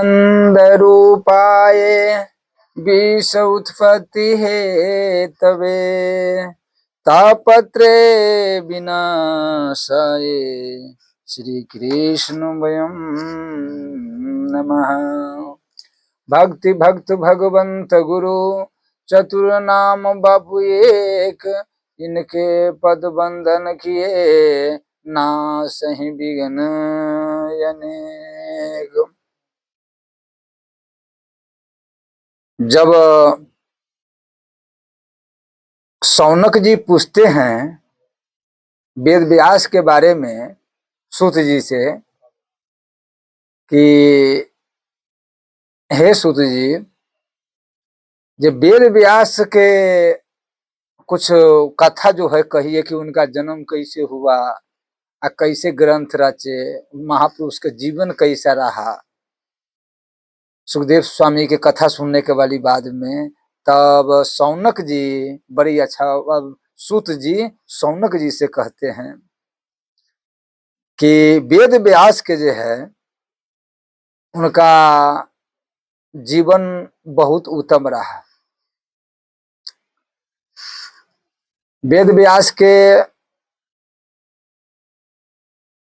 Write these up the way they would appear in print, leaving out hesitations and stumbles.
नंदरूपाय विष उत्पत्ति हेतवे तापत्रे विनाशाय श्री कृष्ण वयं नमः। भक्ति भक्त भगवंत गुरु चतुर नाम बापू एक, इनके पद बंधन किए नासहि बिघ्न अनेक। जब शौनक जी पूछते हैं वेद व्यास के बारे में सूत जी से कि हे सूत जी, जब वेद व्यास के कुछ कथा जो है कहिए कि उनका जन्म कैसे हुआ, कैसे ग्रंथ रचे, महापुरुष का जीवन कैसा रहा। सुखदेव स्वामी की कथा सुनने के वाली बाद में तब शौनक जी बड़ी अच्छा, सूत जी शौनक जी से कहते हैं कि वेद व्यास के जो है उनका जीवन बहुत उत्तम रहा। वेद व्यास के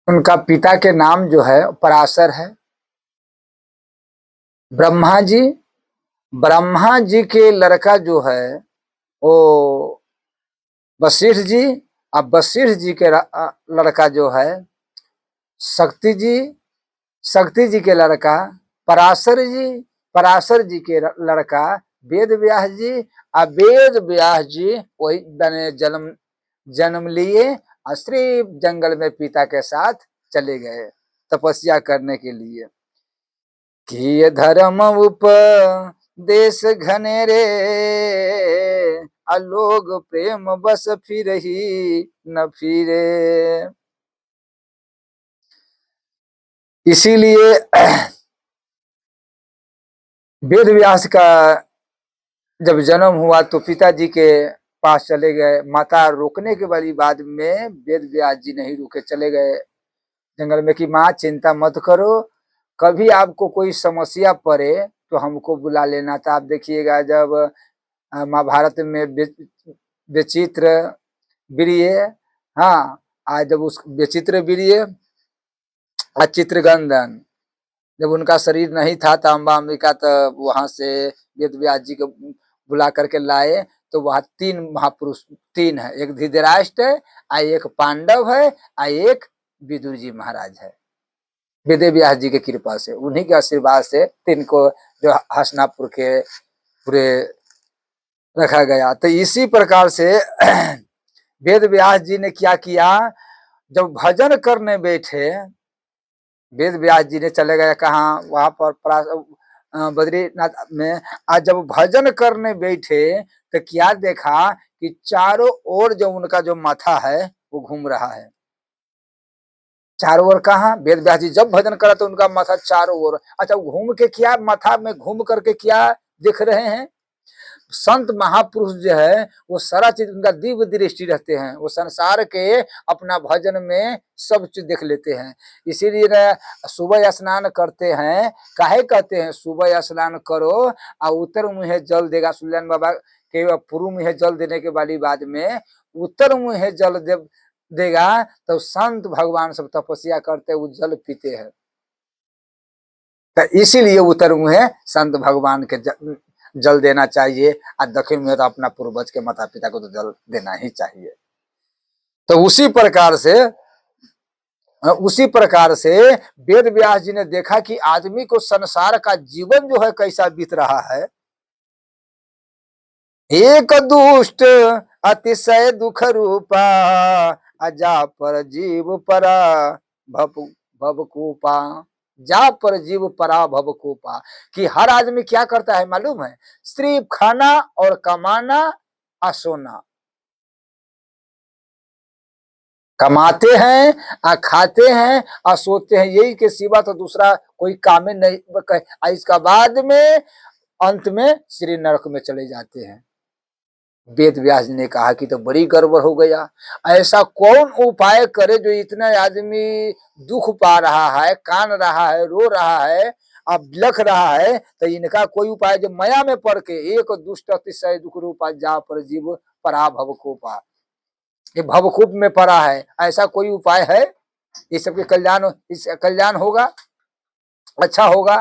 उनका पिता के नाम जो है पराशर है। ब्रह्मा जी के लड़का जो है वो वशिष्ठ जी, और वशिष्ठ जी के लड़का जो है शक्ति जी के लड़का पराशर जी के लड़का वेद व्यास जी, और वेद व्यास जी वही जन्म लिए और सिर्फ जंगल में पिता के साथ चले गए तपस्या करने के लिए। कि धर्म उपदेश घनेरे अलोग प्रेम बस फिर ही न फिरे। इसीलिए वेद व्यास का जब जन्म हुआ तो पिताजी के पास चले गए। माता रोकने के वाली बाद में वेद व्यास जी नहीं रुके, चले गए जंगल में कि माँ चिंता मत करो, कभी आपको कोई समस्या पड़े तो हमको बुला लेना। था आप देखिएगा जब महाभारत में विचित्र वीर्य, हाँ आज जब उस विचित्र वीर्य चित्रगंधन जब उनका शरीर नहीं था तो अम्बा अंबिका तो वहां से वेद व्यास जी को बुला करके लाए। तो वहां तीन महापुरुष, तीन है, एक धृतराष्ट्र है, एक पांडव है, एक विदुर जी महाराज है। वेद व्यास जी के कृपा से, उन्हीं के आशीर्वाद से तीन को जो हसनापुर के पूरे रखा गया। तो इसी प्रकार से वेद व्यास जी ने क्या किया, जब भजन करने बैठे वेद व्यास जी ने चले गए कहाँ, वहां पर बद्रीनाथ में। आज जब भजन करने बैठे तो क्या देखा कि चारों ओर जो उनका जो माथा है वो घूम रहा है। चारों ओर कहाँ, वेद व्यास जी जब भजन करा तो उनका माथा चारों ओर। अच्छा, घूम के क्या, माथा में घूम करके क्या देख रहे हैं। संत महापुरुष जो है वो सारा चीज उनका दिव्य दृष्टि रहते हैं, वो संसार के अपना भजन में सब चीज देख लेते हैं। इसीलिए सुबह स्नान करते हैं, काहे कहते हैं सुबह स्नान करो और उत्तर मुहे जल देगा। सुल्तान बाबा के पूर्व मुहे जल देने के वाली बाद में उत्तर मुहे जल देगा तो संत भगवान सब तपस्या करते वो जल पीते हैं। तो इसीलिए उत्तर मुहे संत भगवान के जल देना चाहिए, और दक्षिण में तो अपना पूर्वज के माता पिता को तो जल देना ही चाहिए। तो उसी प्रकार से वेद व्यास जी ने देखा कि आदमी को संसार का जीवन जो है कैसा बीत रहा है। एक दुष्ट अतिशय दुख रूपा अजा पर जीव परा भवकूपा। जा पर जीव परा भवकूपा, कि हर आदमी क्या करता है मालूम है, सिर्फ खाना और कमाना और सोना। कमाते हैं और खाते हैं और सोते हैं, यही के सिवा तो दूसरा कोई काम नहीं। इसका बाद में अंत में श्री नरक में चले जाते हैं। वेद व्यास ने कहा कि तो बड़ी गड़बड़ हो गया, ऐसा कौन उपाय करे जो इतना आदमी दुख पा रहा है, कान रहा है, रो रहा है, अब लख रहा है तो इनका कोई उपाय जो माया में पड़ के एक दुष्ट अतिशय दुख रूपा जा पर जीव परा भवकूपा, ये भवकूप में पड़ा है, ऐसा कोई उपाय है? ये सबके कल्याण, इस कल्याण होगा, अच्छा होगा।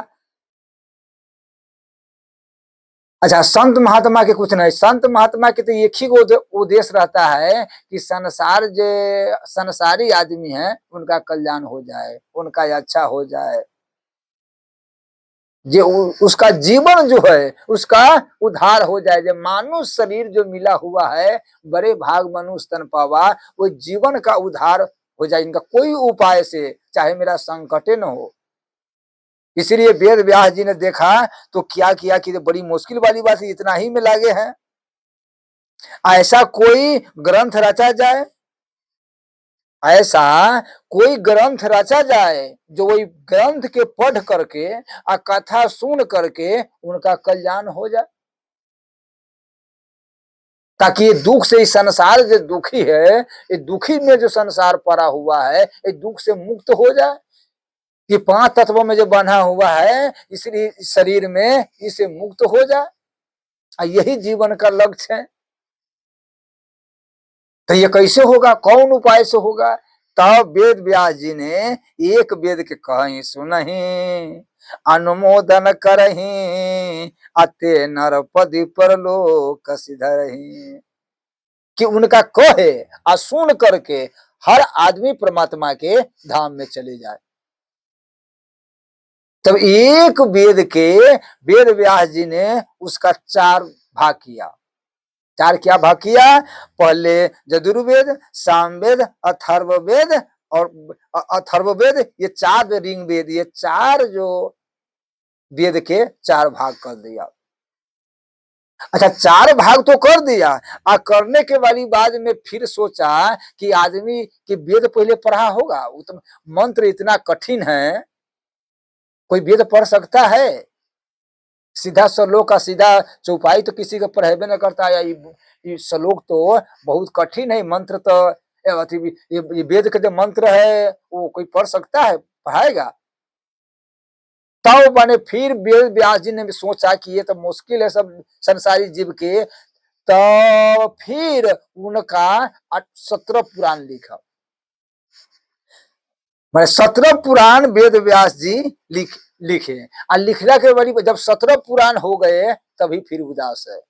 अच्छा, संत महात्मा के कुछ नहीं, संत महात्मा के तो एक ही उद्देश्य रहता है कि संसार जो संसारी आदमी है उनका कल्याण हो जाए, उनका अच्छा हो जाए, जो उसका जीवन जो है उसका उद्धार हो जाए। जो मानुष शरीर जो मिला हुआ है, बड़े भाग मनुष्य तन पावा, वो जीवन का उद्धार हो जाए इनका कोई उपाय से, चाहे मेरा संकटे न हो। इसलिए वेद व्यास जी ने देखा तो क्या किया कि बड़ी मुश्किल वाली बात इतना ही में लागे हैं, ऐसा कोई ग्रंथ रचा जाए, ऐसा कोई ग्रंथ रचा जाए जो वही ग्रंथ के पढ़ करके और कथा सुन करके उनका कल्याण हो जाए, ताकि ये दुख से, इस संसार जो दुखी है, ये दुखी में जो संसार पड़ा हुआ है, ये दुख से मुक्त हो जाए। कि 5 तत्वों में जो बंधा हुआ है इसलिए शरीर में, इसे मुक्त हो जाए, यही जीवन का लक्ष्य है। तो ये कैसे होगा, कौन उपाय से होगा? तब वेद व्यास जी ने एक वेद के कहीं सुनही, अनुमोदन करही, अते नरपति परलोक सिधरही, कि उनका कहे और सुन करके हर आदमी परमात्मा के धाम में चले जाए। तब एक वेद के, वेद व्यास जी ने उसका 4 भाग किया। 4 क्या भाग किया? पहले यजुर्वेद, सामवेद, अथर्ववेद और अथर्ववेद, ये 4 ऋग्वेद, ये 4 जो वेद के 4 भाग कर दिया। अच्छा, 4 भाग तो कर दिया, और करने के वाली बाद में फिर सोचा कि आदमी की वेद पहले पढ़ा होगा, मंत्र इतना कठिन है, कोई वेद पढ़ सकता है? सीधा श्लोक का सीधा चौपाई तो किसी का पढ़ेबे न करता है, ये श्लोक तो बहुत कठिन है, मंत्र तो ये वेद के जो मंत्र है वो कोई पढ़ सकता है, पढ़ाएगा? तब मैंने फिर वेद व्यास जी ने भी सोचा कि ये तो मुश्किल है सब संसारी जीव के, तो फिर उनका 17 पुराण लिखा। मैंने 17 पुराण वेद व्यास जी लिखे, और लिखने के बड़ी जब 17 पुराण हो गए तभी फिर उदास है,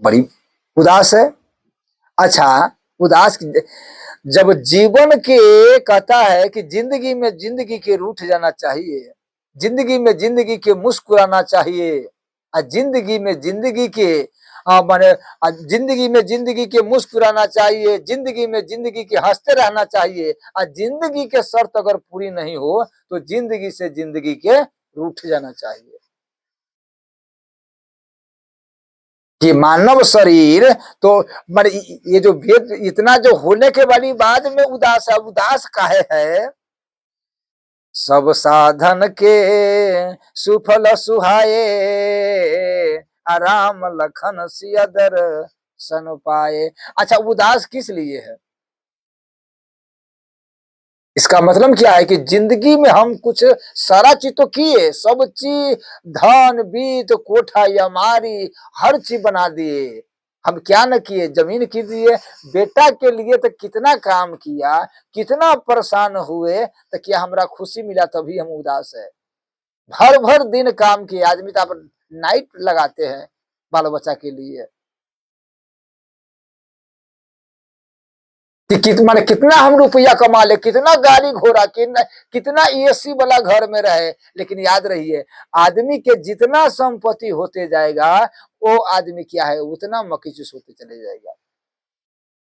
बड़ी उदास है। अच्छा, उदास जब जीवन के कहता है कि जिंदगी में जिंदगी के रूठ जाना चाहिए, जिंदगी में जिंदगी के मुस्कुराना चाहिए, और जिंदगी में जिंदगी के माने जिंदगी में जिंदगी के मुस्कुराना चाहिए, जिंदगी में जिंदगी के हंसते रहना चाहिए, और जिंदगी के शर्त अगर पूरी नहीं हो तो जिंदगी से जिंदगी के रूठ जाना चाहिए। कि मानव शरीर तो माने ये जो भेद इतना जो होने के वाली बाद में उदास है, उदास काहे है? सब साधन के सुफल सुहाए, आराम लखन सिया दर्शन पाए। अच्छा, उदास किस लिए है? इसका मतलब क्या है कि जिंदगी में हम कुछ सारा चीज तो किए, सब चीज धन बीत कोठा यमारी हर चीज बना दिए, हम क्या न किए? जमीन की दिए, बेटा के लिए तो कितना काम किया, कितना परेशान हुए, तो क्या हमरा खुशी मिला? तभी हम उदास है। भर भर दिन काम किए, आदमी तो आप नाइट लगाते हैं बाल बच्चा के लिए, कि माने कितना हम रुपया कमा ले, कितना गाड़ी घोड़ा, कितना एसी वाला घर में रहे, लेकिन याद रहिए आदमी के जितना संपत्ति होते जाएगा वो आदमी क्या है, उतना मकीचूस होते चले जाएगा,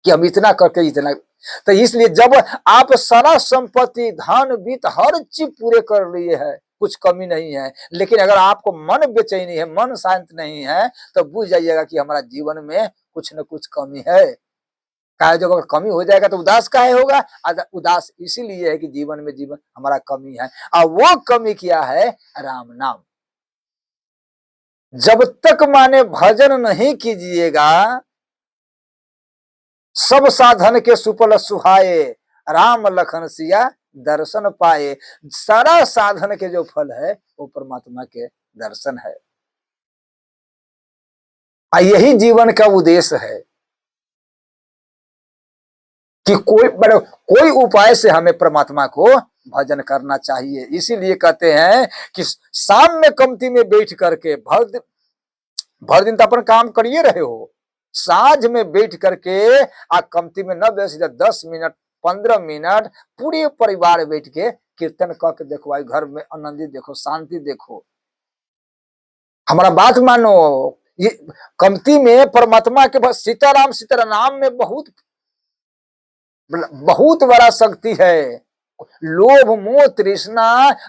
कि हम इतना करके इतना। तो इसलिए जब आप सारा संपत्ति धन वित्त हर चीज पूरे कर लिए है, कुछ कमी नहीं है, लेकिन अगर आपको मन बेचैनी है, मन शांत नहीं है, तो बुझ जाइएगा कि हमारा जीवन में कुछ न कुछ कमी है। काहे जब अगर कमी हो जाएगा तो उदास काहे होगा? उदास इसीलिए है कि जीवन में जीवन हमारा कमी है, और वो कमी क्या है? राम नाम। जब तक माने भजन नहीं कीजिएगा, सब साधन के सुफल सुहाए, राम लखन सिया दर्शन पाए। सारा साधन के जो फल है वो परमात्मा के दर्शन है, और यही जीवन का उद्देश्य है कि कोई उपाय से हमें परमात्मा को भजन करना चाहिए। इसीलिए कहते हैं कि शाम में कमती में बैठ करके भर दिन तो अपन काम करिए रहे हो, साँझ में बैठ करके आ कमती में न बेस 10 मिनट 15 मिनट पूरे परिवार बैठ के कीर्तन करके देखो, भाई घर में आनंदित देखो, शांति देखो। हमारा बात मानो, ये कमती में परमात्मा के सीताराम सीताराम में बहुत बड़ा शक्ति है। लोभ मोह तृष्णा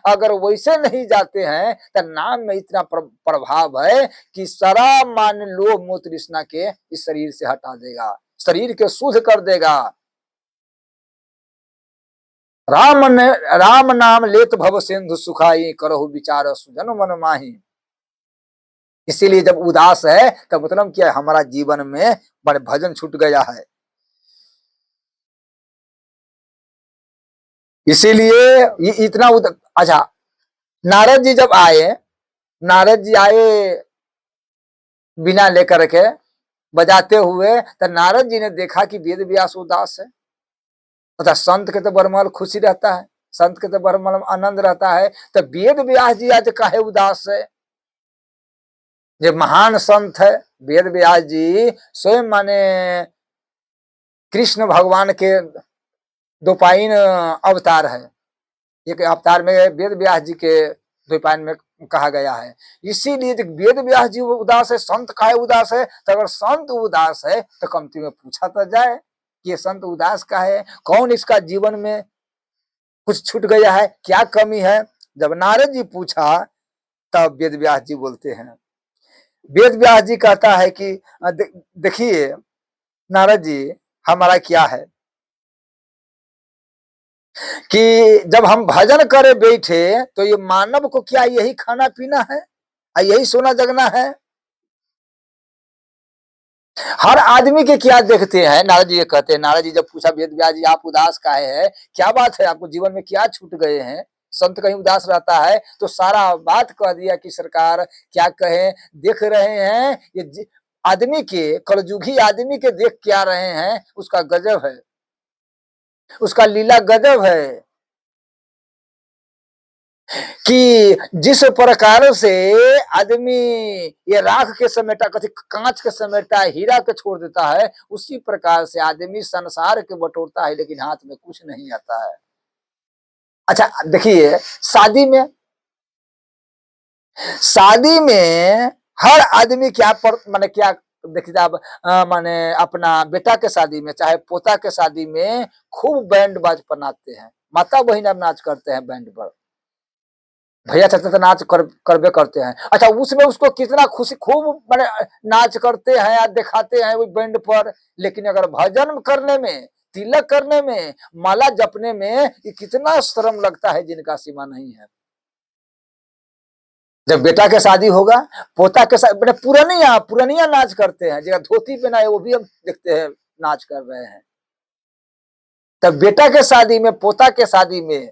अगर वैसे नहीं जाते हैं तो नाम में इतना प्रभाव है कि सारा मान लोभ मोह तृष्णा के इस शरीर से हटा देगा, शरीर के शुद्ध कर देगा। राम नाम लेत भव सिंधु सुखाई, करहु विचार सुजन मन माही। इसीलिए जब उदास है तो मतलब क्या है, हमारा जीवन में बड़े भजन छूट गया है। इसीलिए ये इतना अच्छा, नारद जी जब आए, नारद जी आए बिना लेकर के बजाते हुए, तो नारद जी ने देखा कि वेद व्यास उदास है। तथा संत के तो बरमल खुशी रहता है, संत के तो बरमल आनंद रहता है, तो वेद व्यास जी आज काहे उदास है। जो महान संत है वेद व्यास जी, स्वयं माने कृष्ण भगवान के दोपाइन अवतार है। एक अवतार में वेद व्यास जी के द्वीपायन में कहा गया है। इसीलिए वेद व्यास जी उदास है, संत काहे उदास है। तो अगर संत उदास है तो कमती में पूछा तो जाए कि ये संत उदास काहे है, कौन इसका जीवन में कुछ छूट गया है, क्या कमी है। जब नारद जी पूछा तब वेद व्यास जी बोलते हैं, वेद व्यास जी कहता है कि देखिए नारद जी, हमारा क्या है कि जब हम भजन करे बैठे तो ये मानव को क्या यही खाना पीना है, यही सोना जगना है। हर आदमी के क्या देखते हैं, नारद जी ये कहते हैं। नारद जी जब पूछा वेद व्यास जी आप उदास काहे है, क्या बात है, आपको जीवन में क्या छूट गए हैं। संत कहीं उदास रहता है तो सारा बात कह दिया कि सरकार क्या कहे, देख रहे हैं ये आदमी के, कलयुगी आदमी के देख क्या रहे हैं, उसका गजब है, उसका लीला गजब है कि जिस प्रकार से आदमी ये राख के समेटा, कथी कांच के समेटा हीरा के छोड़ देता है, उसी प्रकार से आदमी संसार के बटोरता है लेकिन हाथ में कुछ नहीं आता है। अच्छा देखिए, शादी में हर आदमी क्या माने क्या देखिए आप, माने अपना बेटा के शादी में चाहे पोता के शादी में खूब बैंड बाज बनाते हैं, माता बहिन नाच करते हैं बैंड पर, भैया चाचा तो नाच करबे करते हैं। अच्छा उसमें उसको कितना खुशी, खूब मैंने नाच करते हैं या दिखाते हैं वो बैंड पर, लेकिन अगर भजन करने में, तिलक करने में, माला जपने में ये कितना श्रम लगता है जिनका सीमा नहीं है। जब बेटा के शादी होगा, पोता के साथ पुरानिया नाच करते हैं, जगह धोती पहना है वो भी हम देखते हैं नाच कर रहे हैं। तब बेटा के शादी में, पोता के शादी में,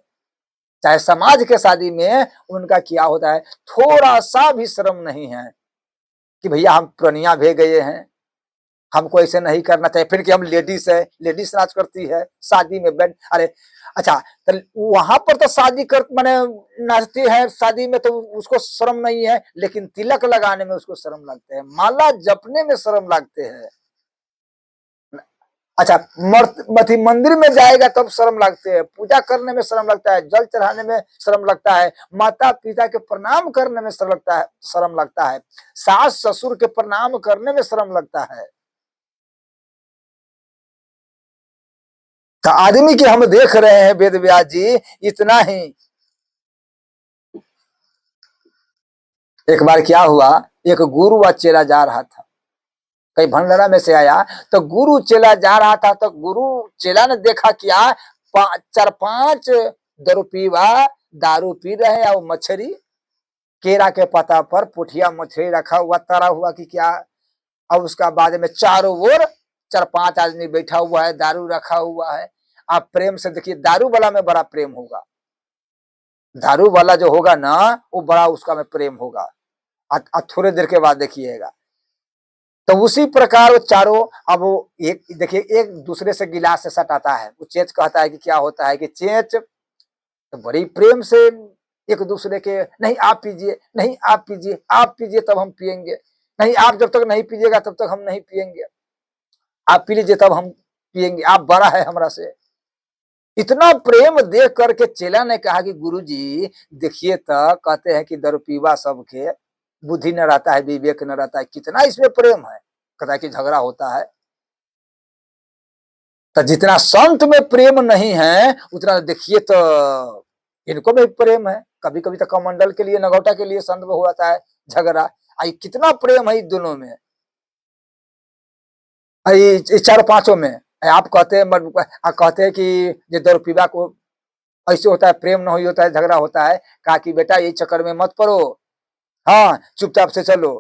चाहे समाज के शादी में उनका क्या होता है, थोड़ा सा भी शर्म नहीं है कि भैया हम पुरानिया भे गए हैं, हमको ऐसे नहीं करना चाहिए। फिर कि हम लेडीज है, लेडीज नाच करती है शादी में बैंड। अरे अच्छा, तो वहां पर तो शादी कर माने नाचती है शादी में, तो उसको शर्म नहीं है, लेकिन तिलक लगाने में उसको शर्म लगते हैं, माला जपने में शर्म लगते हैं। अच्छा मंदिर में जाएगा तब शर्म लगते हैं, पूजा करने में शर्म लगता है, जल चढ़ाने में शर्म लगता है, माता पिता के प्रणाम करने में शर्म लगता है, सास ससुर के प्रणाम करने में शर्म लगता है। तो आदमी के हम देख रहे हैं वेद व्यास जी इतना ही। एक बार क्या हुआ, एक गुरु व चेला जा रहा था, कहीं भंडारा में से आया, तो गुरु चेला जा रहा था, तो गुरु चेला ने देखा क्या, 4-5 दरुपीवा दारू पी रहे हैं, और मछली केरा के पत्ता पर पुठिया मछली रखा हुआ तरा हुआ कि क्या, और उसका बाद में चारों ओर 4-5 आदमी बैठा हुआ है, दारू रखा हुआ है। आप प्रेम से देखिए, दारू वाला में बड़ा प्रेम होगा, दारू वाला जो होगा ना वो बड़ा उसका में प्रेम होगा, थोड़े देर के बाद देखिएगा। तो उसी प्रकार वो चारों, अब वो एक देखिए एक दूसरे से गिलास से सटाता है, वो चेंच कहता है कि क्या होता है कि चेंच तो बड़ी प्रेम से एक दूसरे के, नहीं आप पीजिए, नहीं आप पीजिए, आप पीजिए तब हम पिएंगे, नहीं आप जब तक नहीं पीजिएगा तब तक हम नहीं पिएंगे, आप पी लीजिए तब हम पिएंगे, आप बड़ा है हमरा से। इतना प्रेम देख करके चेला ने कहा कि गुरुजी देखिए, तो कहते हैं कि दारू पीवा सबके बुद्धि न रहता है, विवेक न रहता है, कितना इसमें प्रेम है। कहता है कि झगड़ा होता है, तो जितना संत में प्रेम नहीं है उतना देखिए तो इनको में प्रेम है। कभी कभी तो कमंडल के लिए, नगौटा के लिए संत में हुआ है झगड़ा, आई कितना प्रेम है इन दोनों में, चारों पांचों में। आप कहते हैं, कहते हैं कि ये दारू पीवा को ऐसे होता है, प्रेम नहीं होता है, झगड़ा होता है। कहा कि बेटा ये चक्कर में मत पड़ो, हाँ चुपचाप से चलो।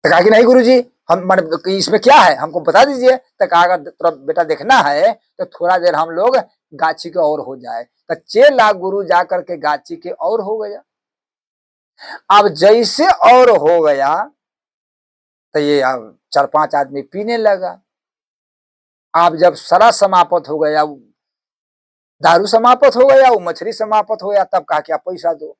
तो कहा कि नहीं गुरुजी, हम इसमें क्या है हमको बता दीजिए। तो कहा अगर थोड़ा बेटा देखना है तो थोड़ा देर हम लोग गाछी के और हो जाए। तो चेला गुरु जा करके गाछी के और हो गया। अब जैसे और हो गया तो ये अब 4-5 आदमी पीने लगा। अब जब सारा समाप्त हो गया, दारू समाप्त हो गया, वो मछली समाप्त हो गया, तब कहा कि आप पैसा दो।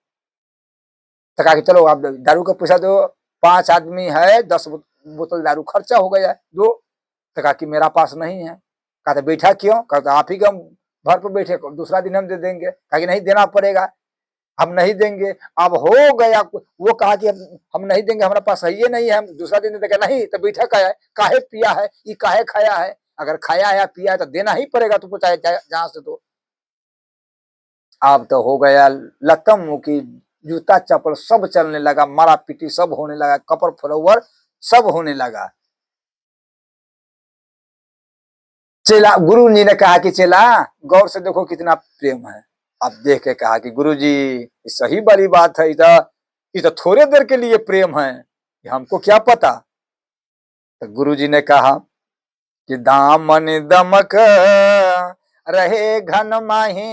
तो कहा कि चलो आप दारू का पैसा दो, 5 आदमी है, 10 बोतल दारू खर्चा हो गया, दो। तो कहा कि मेरा पास नहीं है। कहा तो बैठा क्यों? कहा आप ही के हम घर पर बैठे, दूसरा दिन हम दे देंगे। कहा कि नहीं देना पड़ेगा, हम नहीं देंगे। अब हो गया, वो कहा कि हम नहीं देंगे, हमारे पास है ये नहीं है, हम दूसरा दिन देंगे। नहीं तो बैठा क्या है, काहे पिया है, ये काहे खाया है? अगर खाया है या पिया है तो देना ही पड़ेगा, तुमको चाहे जहां से दो। अब तो हो गया लतम मुकी, जूता चप्पल सब चलने लगा, मारा पीटी सब होने लगा, कपर फ्लोवर सब होने लगा। चेला, गुरु जी ने कहा कि चेला गौर से देखो कितना प्रेम है। अब देख के कहा कि गुरु जी सही बड़ी बात है, इधर थोड़े देर के लिए प्रेम है, हमको क्या पता। तो गुरु जी ने कहा कि दामन दमक रहे घन माही,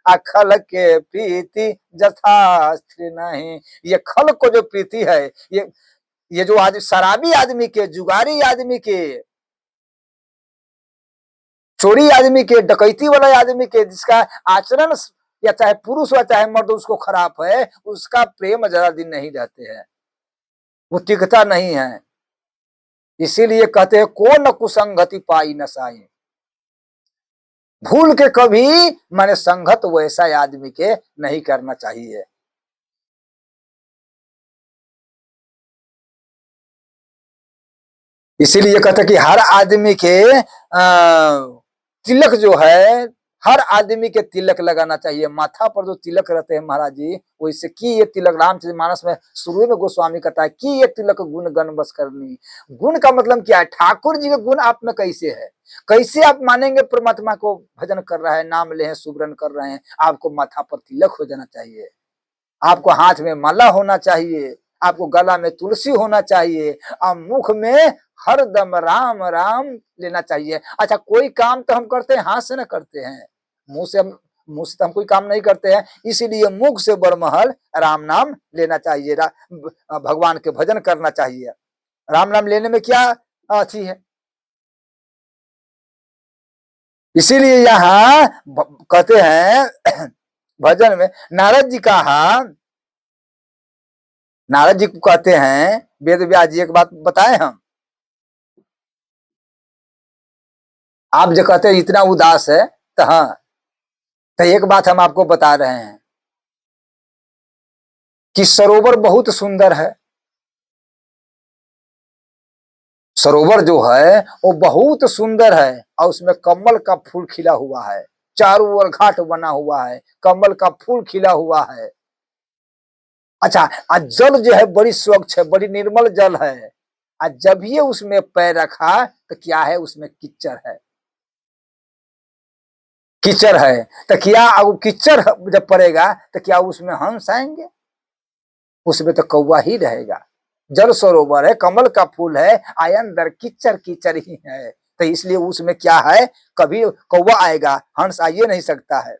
अखल के प्रीति जथा स्त्री नहीं। ये खल को जो प्रीति है, ये जो आज शराबी आदमी के, जुगारी आदमी के, चोरी आदमी के, डकैती वाला आदमी के, जिसका आचरण या चाहे पुरुष हो चाहे मर्द उसको खराब है, उसका प्रेम ज्यादा दिन नहीं रहते हैं, वो टिकता नहीं है। इसीलिए कहते हैं को न कुसंगति पाई न साई। भूल के कभी मैंने संगत वैसा आदमी के नहीं करना चाहिए। इसीलिए कहते कि हर आदमी के तिलक जो है, हर आदमी के तिलक लगाना चाहिए। माथा पर जो तिलक रहते हैं महाराज जी, वैसे कि ये तिलक रामचरितमानस में शुरू में गोस्वामी कहता है कि ये तिलक गुण गण बस करनी। गुण का मतलब क्या है? ठाकुर जी के गुण आप में कैसे है, कैसे आप मानेंगे परमात्मा को भजन कर रहा है, नाम ले हैं, सुबरन कर रहे हैं, आपको माथा पर तिलक हो जाना चाहिए, आपको हाथ में माला होना चाहिए, आपको गला में तुलसी होना चाहिए, और मुख में हरदम राम राम लेना चाहिए। अच्छा कोई काम तो हम करते हैं हाथ से ना करते हैं, मुंह से तो हम कोई काम नहीं करते हैं, इसीलिए मुख से बरमहल राम नाम लेना चाहिए, भगवान के भजन करना चाहिए। राम नाम लेने में क्या अच्छी है? इसीलिए यहाँ कहते हैं भजन में नारद जी कहा, नारद जी को कहते हैं, वेद व्यास जी एक बात बताए हम, आप जो कहते हैं इतना उदास है, तो हाँ, तो एक बात हम आपको बता रहे हैं कि सरोवर बहुत सुंदर है। सरोवर जो है वो बहुत सुंदर है, और उसमें कमल का फूल खिला हुआ है, चारों ओर घाट बना हुआ है, कमल का फूल खिला हुआ है। अच्छा, आज जल जो है बड़ी स्वच्छ है, बड़ी निर्मल जल है। आज जब ये उसमें पैर रखा तो क्या है, उसमें कीचड़ है, कीचड़ है। तो क्या कीचड़ जब पड़ेगा तो क्या उसमें हंस आएंगे? उसमें तो कौवा ही रहेगा। जल सरोवर है, कमल का फूल है, आय अंदर कीचड़ कीचड़ ही है। तो इसलिए उसमें क्या है, कभी कौवा आएगा, हंस आ ही नहीं सकता है।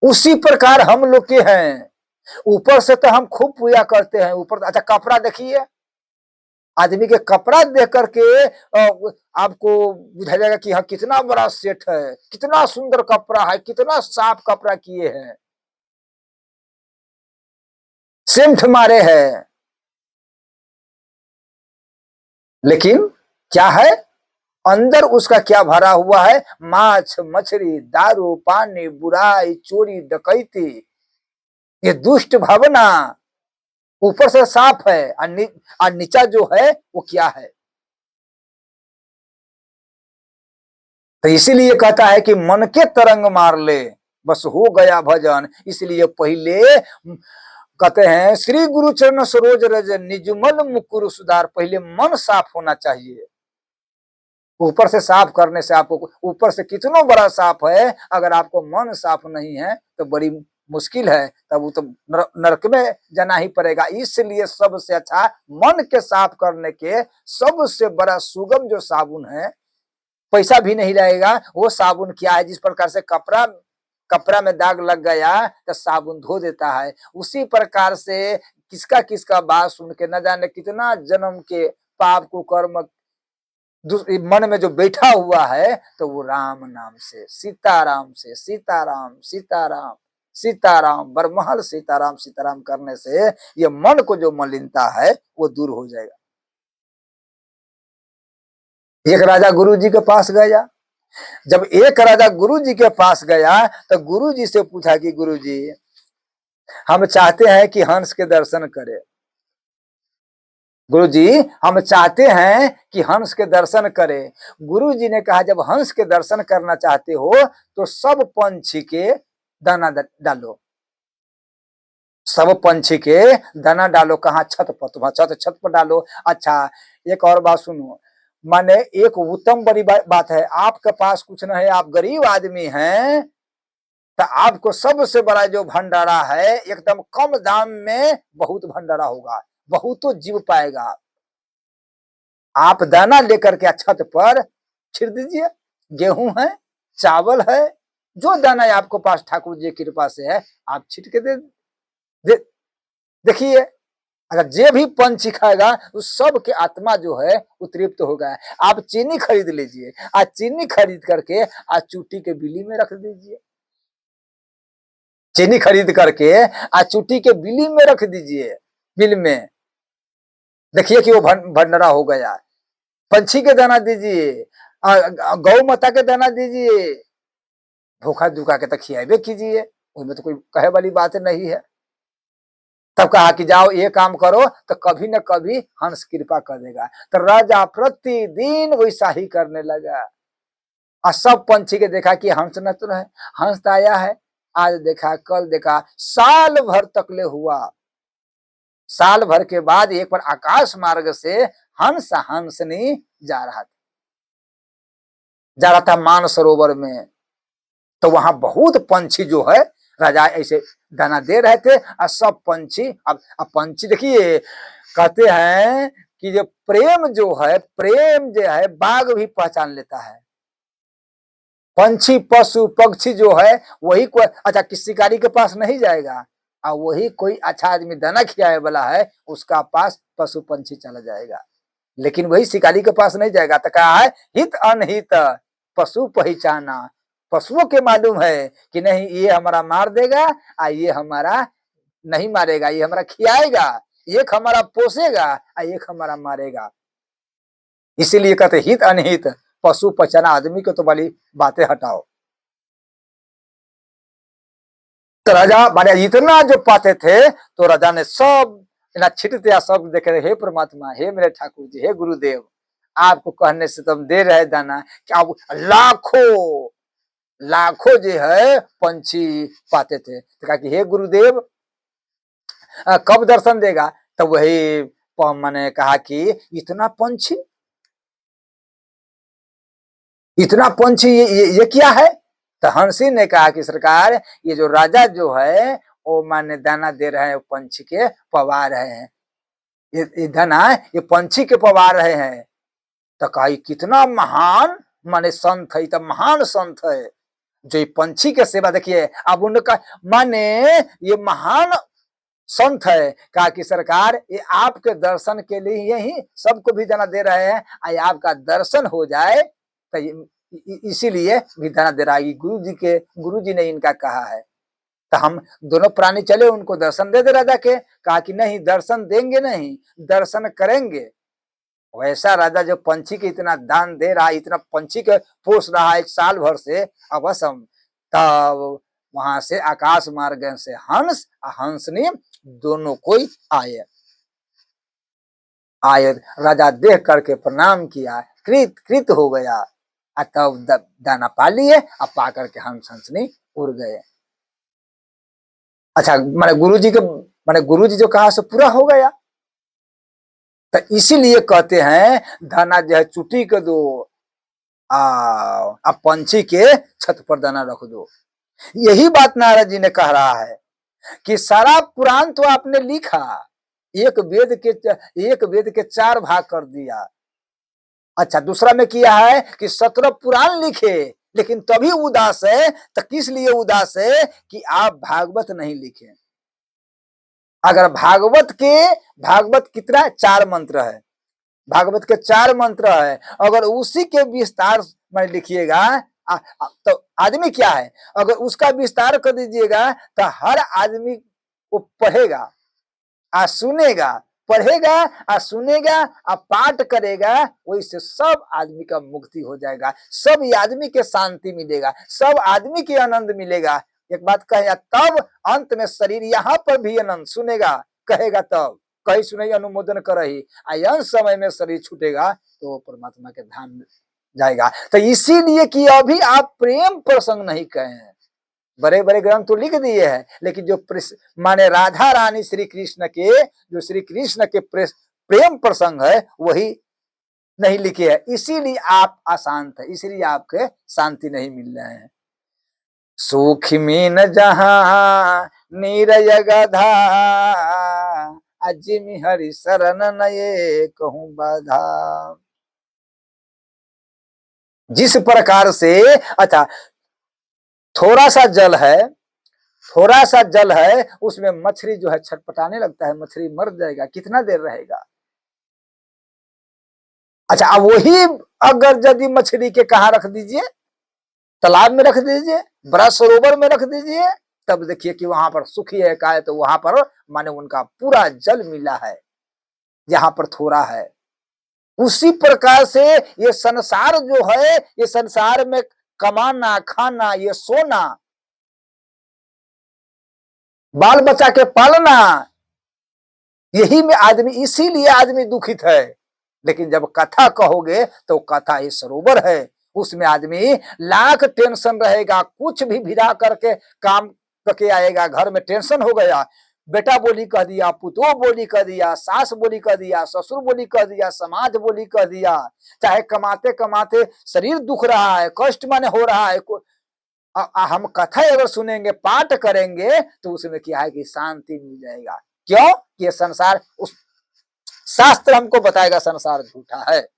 उसी प्रकार हम लोग के हैं। ऊपर से तो हम खूब पूजा करते हैं, ऊपर अच्छा कपड़ा देखिए, आदमी के कपड़ा देख करके आपको बुझा जाएगा कि हाँ कितना बड़ा सेठ है, कितना सुंदर कपड़ा है, कितना साफ कपड़ा किए हैं, सेंट मारे हैं। लेकिन क्या है अंदर, उसका क्या भरा हुआ है, माछ मछली दारू पानी बुराई चोरी डकैती, ये दुष्ट भावना। ऊपर से साफ है और नीचा जो है वो क्या है। तो इसीलिए कहता है कि मन के तरंग मार ले बस हो गया भजन। इसलिए पहले कहते हैं श्री गुरु चरण सरोज रज निजमल मुकुर सुधार, पहले मन साफ होना चाहिए। ऊपर से साफ करने से आपको, ऊपर से कितना बड़ा साफ है, अगर आपको मन साफ नहीं है तो बड़ी मुश्किल है, तब वो तो नरक में जाना ही पड़ेगा। इसलिए सबसे अच्छा मन के साफ करने के सबसे बड़ा सुगम जो साबुन है, पैसा भी नहीं लगेगा, वो साबुन क्या है, जिस प्रकार से कपड़ा कपड़ा में दाग लग गया तो साबुन धो देता है, उसी प्रकार से किसका किसका बात सुन के न जाने कितना जन्म के पाप को कर्म मन में जो बैठा हुआ है, तो वो राम नाम से सीताराम से सीताराम सीताराम सीताराम बरमहल सीताराम सीताराम करने से ये मन को जो मलिनता है वो दूर हो जाएगा। एक राजा गुरु जी के पास गया, जब एक राजा गुरु जी के पास गया तो गुरु जी से पूछा कि गुरु जी हम चाहते हैं कि हंस के दर्शन करें, गुरु जी हम चाहते हैं कि हंस के दर्शन करें। गुरु जी ने कहा जब हंस के दर्शन करना चाहते हो तो सब पंछी के दाना डालो, सब पंछी के दाना डालो। कहाँ, छत पर, तुम्हारा छत पर डालो। अच्छा एक और बात सुनो, माने एक उत्तम बड़ी बात है, आपके पास कुछ न है, आप गरीब आदमी हैं, तो आपको सबसे बड़ा जो भंडारा है एकदम कम दाम में बहुत भंडारा होगा, बहुत तो जीव पाएगा। आप दाना लेकर के छत पर छिड़ दीजिए, गेहूं है चावल है, जो दाना आपको पास ठाकुर जी की कृपा से है आप छिट के दे देखिए, अगर जे भी पंछी खाएगा उस सब के आत्मा जो है उत्तृप्त होगा। आप चीनी खरीद लीजिए, आज चीनी खरीद करके आज चुट्टी के बिल्ली में रख दीजिए, चीनी खरीद करके आज चुट्टी के बिल्ली में रख दीजिए, बिल में देखिए कि वो भंडारा हो गया। पंछी के दाना दीजिए, गौ माता के दाना दीजिए, धोखा धोखा के तक खियाबे कीजिए, उसमें तो कोई कहे वाली बात नहीं है। तब कहा कि जाओ ये काम करो तो कभी न कभी हंस कृपा कर देगा। तो राजा प्रतिदिन वैसा ही करने लगा और सब पंछी के देखा कि हंस न तो है, हंस तो आया है, आज देखा कल देखा, साल भर तकले हुआ। साल भर के बाद एक बार आकाश मार्ग से हंस हंसनी जा रहा था मानसरोवर में। तो वहां बहुत पंछी जो है राजा ऐसे दाना दे रहे थे और सब पंछी, अब पंछी देखिए कहते हैं कि जो प्रेम जो है, प्रेम जो है बाघ भी पहचान लेता है। पंछी पशु पक्षी जो है वही कोई अच्छा किसी शिकारी के पास नहीं जाएगा, और वही कोई अच्छा आदमी दाना खिलाने वाला है उसका पास पशु पंछी चला जाएगा, लेकिन वही शिकारी के पास नहीं जाएगा। तो कहा है हित अनहित पशु पहचाना, पशुओं के मालूम है कि नहीं ये हमारा मार देगा, ये हमारा नहीं मारेगा, ये हमारा खिलाएगा, एक हमारा पोसेगा एक हमारा मारेगा। इसीलिए कहते हित अनहित पशु पहचाना, आदमी को तो वाली बातें हटाओ। तो राजा माने इतना जो पाते थे तो राजा ने सब ना छिटते सब देखे, हे परमात्मा, हे मेरे ठाकुर जी, हे गुरुदेव, आपको कहने से तुम दे रहे दाना, क्या लाखों लाखों जो है पंछी पाते थे। तो कहा कि हे गुरुदेव कब दर्शन देगा। तो वही मैंने कहा कि इतना पंछी, इतना पंछी ये क्या है। तो हंसी ने कहा कि सरकार ये जो राजा जो है वो माने दाना दे रहे हैं, पंछी के पवा रहे हैं, ये दाना ये पंछी के पवा रहे हैं। तो कहा कितना महान माने संत है, तो महान संत है जो ये पंछी के सेवा। देखिए अब उनका माने ये महान संत है। कहा कि सरकार ये आपके दर्शन के लिए ही सबको भी दाना दे रहे हैं, आई आपका दर्शन हो जाए तो इसीलिए भी दाना दे रहा है। गुरु जी ने इनका कहा है। तो हम दोनों प्राणी चले, उनको दर्शन दे दे राजा के। कहा कि नहीं, दर्शन देंगे नहीं, दर्शन करेंगे। वैसा राजा जो पंछी के इतना दान दे रहा है, इतना पंछी के पोस रहा है 1 साल भर से, अवश्य तब वहां से आकाश मार्ग से हंस हंसनी दोनों कोई आए। राजा देख करके प्रणाम किया, कृत कृत हो गया। तब दाना पा लिए, अब पा करके हंस हंसनी उड़ गए। अच्छा, मैंने गुरु जी जो कहा सो पूरा हो गया। तो इसीलिए कहते हैं दाना जो है चुटी के दो, अब पंछी के छत पर दाना रख दो। यही बात नारद जी ने कह रहा है कि सारा पुराण तो आपने लिखा, एक वेद के 4 भाग कर दिया। अच्छा, दूसरा में किया है कि 17 पुराण लिखे, लेकिन तभी उदास है। तो किस लिए उदास है कि आप भागवत नहीं लिखे। अगर भागवत कितना 4 मंत्र है, भागवत के 4 मंत्र है, अगर उसी के विस्तार में लिखिएगा तो आदमी क्या है, अगर उसका विस्तार कर दीजिएगा तो हर आदमी को पढ़ेगा आ सुनेगा, पढ़ेगा आ सुनेगा आ पाठ करेगा, वही से सब आदमी का मुक्ति हो जाएगा, सब आदमी के शांति मिलेगा, सब आदमी के आनंद मिलेगा। एक बात कहेगा तब अंत में शरीर यहाँ पर भी आनंद सुनेगा, कहेगा तब कहीं सुने अनुमोदन कर ही अंत समय में शरीर छूटेगा तो परमात्मा के धाम में जाएगा। तो इसीलिए कि अभी आप प्रेम प्रसंग नहीं कहे हैं। बड़े बड़े ग्रंथ तो लिख दिए हैं, लेकिन जो माने राधा रानी श्री कृष्ण के प्रेम प्रसंग है वही नहीं लिखे है। इसीलिए आप अशांत है, इसीलिए आपके शांति नहीं मिल रहे हैं। सुख मीन जहां नीरय गधा, अजिमि हरि शरण नये कहूं बाधा। जिस प्रकार से अच्छा थोड़ा सा जल है, उसमें मछली जो है छटपटाने लगता है, मछली मर जाएगा, कितना देर रहेगा। अच्छा, अब वही अगर यदि मछली के कहा रख दीजिए, तालाब में रख दीजिए, बड़ा सरोवर में रख दीजिए, तब देखिए कि वहां पर सुखी है का है, तो वहां पर माने उनका पूरा जल मिला है, जहां पर थोड़ा है। उसी प्रकार से ये संसार जो है, ये संसार में कमाना, खाना, ये सोना, बाल बच्चा के पालना, यही में आदमी, इसीलिए आदमी दुखित है। लेकिन जब कथा कहोगे तो कथा ही सरोवर है, उसमें आदमी लाख टेंशन रहेगा, कुछ भी भिड़ा करके काम करके आएगा, घर में टेंशन हो गया, बेटा बोली कह दिया, पुतोह बोली कह दिया, सास बोली कह दिया, ससुर बोली कह दिया, समाज बोली कह दिया, चाहे कमाते कमाते शरीर दुख रहा है, कष्ट माने हो रहा है, हम कथा अगर सुनेंगे, पाठ करेंगे, तो उसमें क्या है कि शांति मिल जाएगा। क्यों? ये संसार, उस शास्त्र हमको बताएगा संसार झूठा है,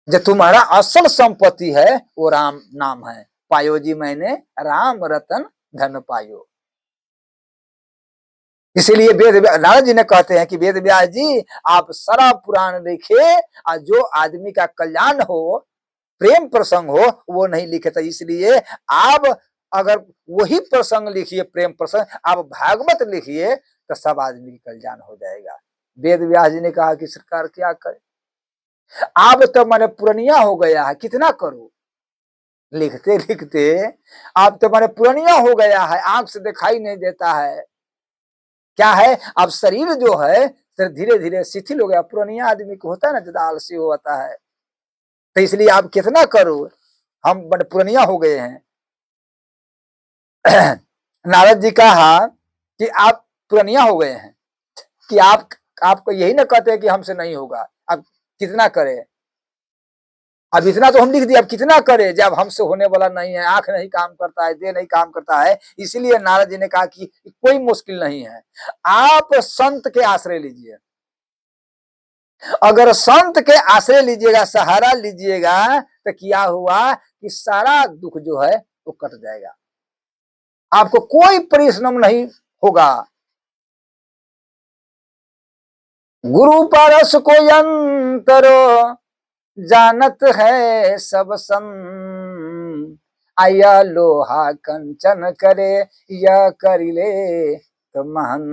जो तुम्हारा असल संपत्ति है वो राम नाम है। पायो जी मैंने राम रतन धन पायो। इसीलिए नारद जी ने कहते हैं कि वेद व्यास जी आप सारा पुराण लिखे, और जो आदमी का कल्याण हो, प्रेम प्रसंग हो, वो नहीं लिखे। तो इसलिए आप अगर वही प्रसंग लिखिए, प्रेम प्रसंग, आप भागवत लिखिए, तो सब आदमी का कल्याण हो जाएगा। वेद व्यास जी ने कहा कि सरकार क्या करे, आप तो मैंने पुरनिया हो गया है, कितना करो, लिखते लिखते आप तो मैंने पुरनिया हो गया है, आंख से दिखाई नहीं देता है। क्या है, अब शरीर जो है धीरे धीरे शिथिल हो गया, पुरनिया आदमी को होता है ना, ज्यादा आलसी होता है, तो इसलिए आप कितना करो, हम बड़े पुरनिया हो गए हैं। नारद जी कहा कि आप पुरनिया हो गए हैं, कि आपको यही ना कहते हैं कि हमसे नहीं होगा, अब कितना करें। अब इतना तो हम लिख दिया, अब कितना करे जब हमसे होने वाला नहीं है, आंख नहीं काम करता है, देह नहीं काम करता है। इसीलिए नारद जी ने कहा कि कोई मुश्किल नहीं है, आप संत के आश्रय लीजिए। अगर संत के आश्रय लीजिएगा, सहारा लीजिएगा, तो क्या हुआ कि सारा दुख जो है वो कट जाएगा, आपको कोई परिश्रम नहीं होगा। गुरु परस को यंतरो जानत है सब सन, आया लोहा कंचन करे या करिले तो महन।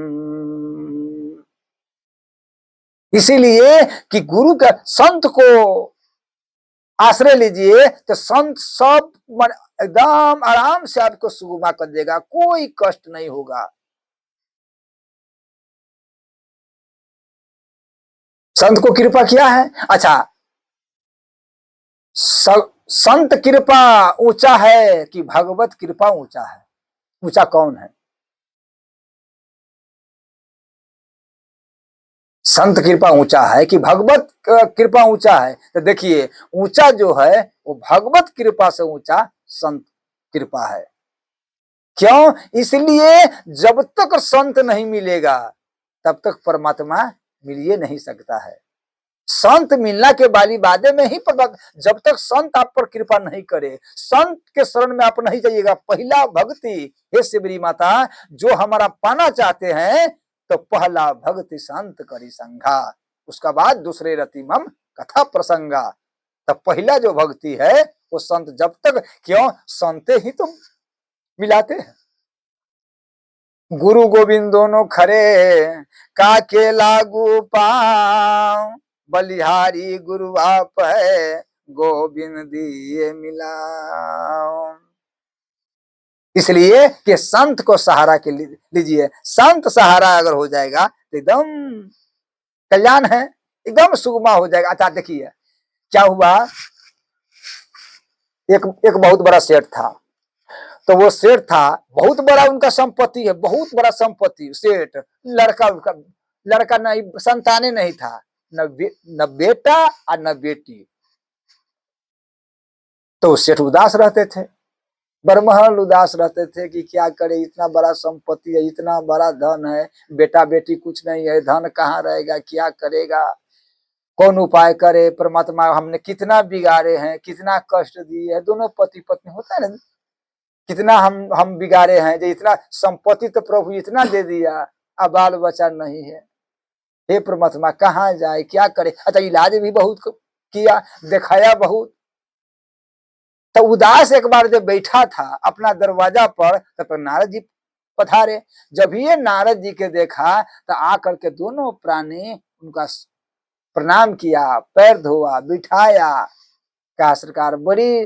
इसीलिए कि गुरु का संत को आश्रय लीजिए तो संत सब एकदम आराम से आपको सुगमा कर देगा, कोई कष्ट नहीं होगा। संत को कृपा किया है। अच्छा, संत कृपा ऊंचा है कि भगवत कृपा ऊंचा है? ऊंचा कौन है? संत कृपा ऊंचा है कि भगवत कृपा ऊंचा है? तो देखिए, ऊंचा जो है वो भगवत कृपा से ऊंचा संत कृपा है। क्यों? इसलिए जब तक संत नहीं मिलेगा तब तक परमात्मा मिल ही नहीं सकता है। संत मिलना के बाली बादे में ही पता, जब तक संत आप पर कृपा नहीं करे, संत के शरण में आप नहीं जाइएगा। पहला भक्ति, हे शिवरी माता, जो हमारा पाना चाहते हैं तो पहला भक्ति संत करी संघा, उसका बाद दूसरे रति मम कथा प्रसंगा। तब पहला जो भक्ति है वो संत, जब तक, क्यों? संते ही तो मिलाते हैं। गुरु गोविंद दोनों खरे काके लागू पाँव, बलिहारी गुरु आप है गोविंद दिए मिला। इसलिए कि संत को सहारा के लीजिए। संत सहारा अगर हो जाएगा तो एकदम कल्याण है, एकदम सुगमा हो जाएगा। अच्छा देखिए क्या हुआ, एक बहुत बड़ा सेठ था। तो वो सेठ था, बहुत बड़ा उनका संपत्ति है, बहुत बड़ा संपत्ति। सेठ लड़का लड़का नहीं, संताने नहीं था, न बेटा और न बेटी। तो सेठ उदास रहते थे, बरमहल उदास रहते थे कि क्या करे, इतना बड़ा संपत्ति है, इतना बड़ा धन है, बेटा बेटी कुछ नहीं है, धन कहाँ रहेगा, क्या करेगा, कौन उपाय करे। परमात्मा हमने कितना बिगाड़े हैं, कितना कष्ट दिए है, दोनों पति पत्नी होता है ना, कितना हम बिगाड़े हैं, जो इतना संपत्ति तो प्रभु इतना दे दिया, अब बाल बच्चा नहीं है। हे परमात्मा कहाँ जाए, क्या करे। अच्छा इलाज भी बहुत किया, दिखाया बहुत। तो उदास एक बार जब बैठा था अपना दरवाजा पर, तब तो नारद जी पधारे। जब ये नारद जी के देखा तो आकर के दोनों प्राणी उनका प्रणाम किया, पैर धोआ, बिठाया। कहा सरकार बड़ी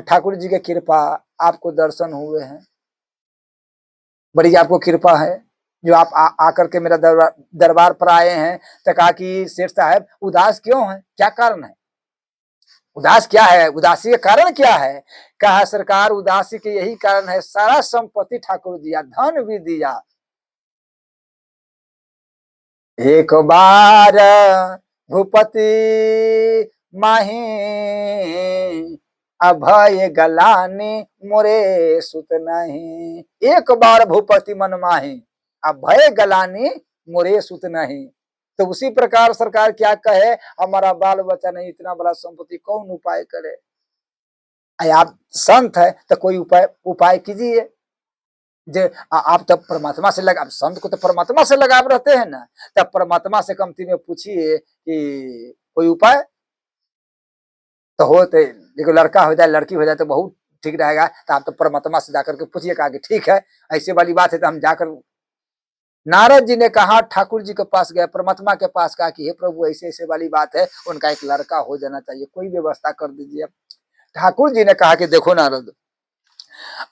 ठाकुर जी की कृपा, आपको दर्शन हुए हैं, बड़ी आपको कृपा है जो आप आकर के मेरा दरबार पर आए हैं। तो कहा कि सेठ साहब उदास क्यों है, क्या कारण है, उदास क्या है, उदासी का कारण क्या है? कहा सरकार उदासी के यही कारण है, सारा संपत्ति ठाकुर दिया, धन भी दिया, एक बार भूपति माही अभय गलानी मोरे सुत नहीं। एक बार भूपति मन माही अभय गलानी मोरे सुत नहीं। तो उसी प्रकार सरकार क्या कहे, हमारा बाल बच्चा नहीं, इतना बड़ा संपत्ति, कौन उपाय करे। आप संत है तो कोई उपाय कीजिए। जे आप तब परमात्मा से लगा, संत को तो परमात्मा से लगाव रहते हैं ना, तब परमात्मा से कमती में पूछिए कि कोई उपाय तो हो। तो देखो लड़का हो जाए लड़की हो जाए तो बहुत ठीक रहेगा, तो आप तो परमात्मा से जाकर के पूछिए। कहा कि ठीक है, ऐसे वाली बात है तो हम जाकर। नारद जी ने कहा ठाकुर जी के पास गए, परमात्मा के पास, कहा कि हे प्रभु ऐसे ऐसे वाली बात है, उनका एक लड़का हो जाना चाहिए, कोई व्यवस्था कर दीजिए। ठाकुर जी ने कहा कि देखो नारद,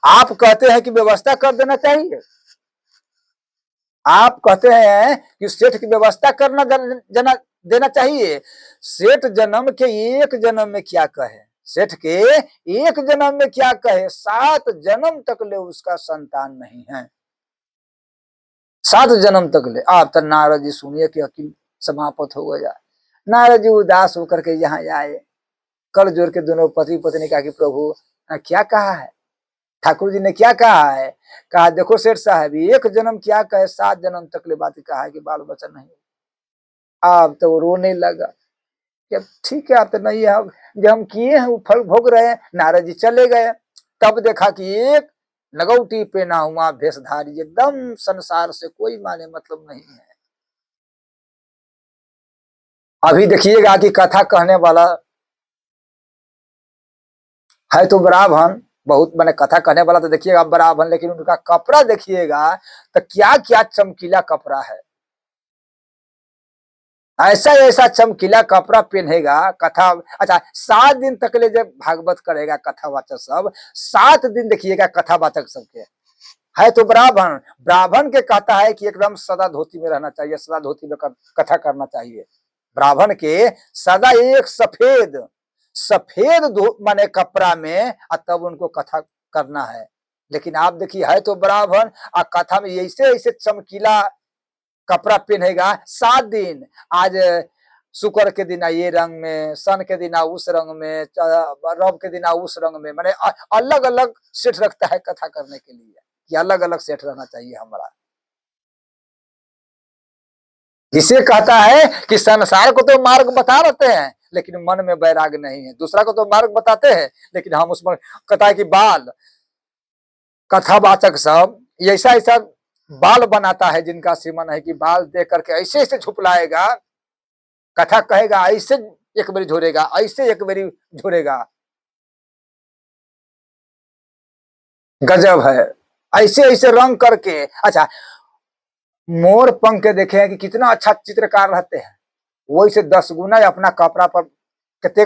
आप कहते हैं कि व्यवस्था कर देना चाहिए, आप कहते हैं कि सेठ की व्यवस्था करना देना चाहिए। सेठ जन्म के एक जन्म में क्या कहे, सेठ के एक जन्म में क्या कहे, 7 जन्म तक ले उसका संतान नहीं है, 7 जन्म तक ले। आप तो नारद जी सुनिए कि अकील समाप्त हो गया। नारद जी उदास होकर के यहाँ आए, कर जोड़ के दोनों पति पत्नी कहा कि प्रभु क्या कहा है, ठाकुर जी ने क्या कहा है? कहा देखो सेठ साहब, एक जन्म क्या कहे, 7 जन्म तक ले बात कहा है कि बाल बच्चा नहीं। अब तो वो रोने लगा कि अब ठीक है, आप तो नहीं है, जो हम किए हैं वो फल भोग रहे हैं। नारद जी चले गए। तब देखा कि एक लगौटी पहना हुआ भेषधारी, एकदम संसार से कोई माने मतलब नहीं है। अभी देखिएगा कि कथा कहने वाला है तो ब्राह्मण, बहुत मैंने कथा कहने वाला तो देखिएगा ब्राह्मण, लेकिन उनका कपड़ा देखिएगा तो क्या क्या चमकीला कपड़ा है। ऐसा ऐसा चमकीला कपड़ा पहनेगा कथा। अच्छा, 7 दिन तक ले जब भागवत करेगा कथावाचक सब, 7 दिन देखिएगा कथावाचक सबके। है तो ब्राह्मण, ब्राह्मण के कहता है कि एकदम सदा धोती में रहना चाहिए, सदा धोती में कथा करना चाहिए। ब्राह्मण के सदा एक सफेद सफेद माने कपड़ा में तब उनको कथा करना है। लेकिन आप देखिए है तो ब्राह्मण कथा में ऐसे ऐसे चमकीला कपड़ा पहनेगा 7 दिन। आज शुक्र के दिन ये रंग में, सन के दिन उस रंग में, रव के दिन उस रंग में, माने अलग अलग सेट रखता है कथा करने के लिए, कि अलग अलग सेट रहना चाहिए हमारा। जिसे कहता है कि संसार को तो मार्ग बता रहते हैं लेकिन मन में वैराग नहीं है, दूसरा को तो मार्ग बताते हैं लेकिन हम उसमें कहता है कि बाल कथावाचक सब ऐसा ऐसा बाल बनाता है जिनका सीमन है कि बाल देख करके ऐसे ऐसे झुपलाएगा, कथा कहेगा ऐसे एक बारी झोरेगा, ऐसे एक बारी झोरेगा। गजब है, ऐसे ऐसे रंग करके। अच्छा, मोर पंख के देखे हैं कि कितना अच्छा चित्रकार रहते हैं, वही से 10 गुना अपना कपड़ा पर कितने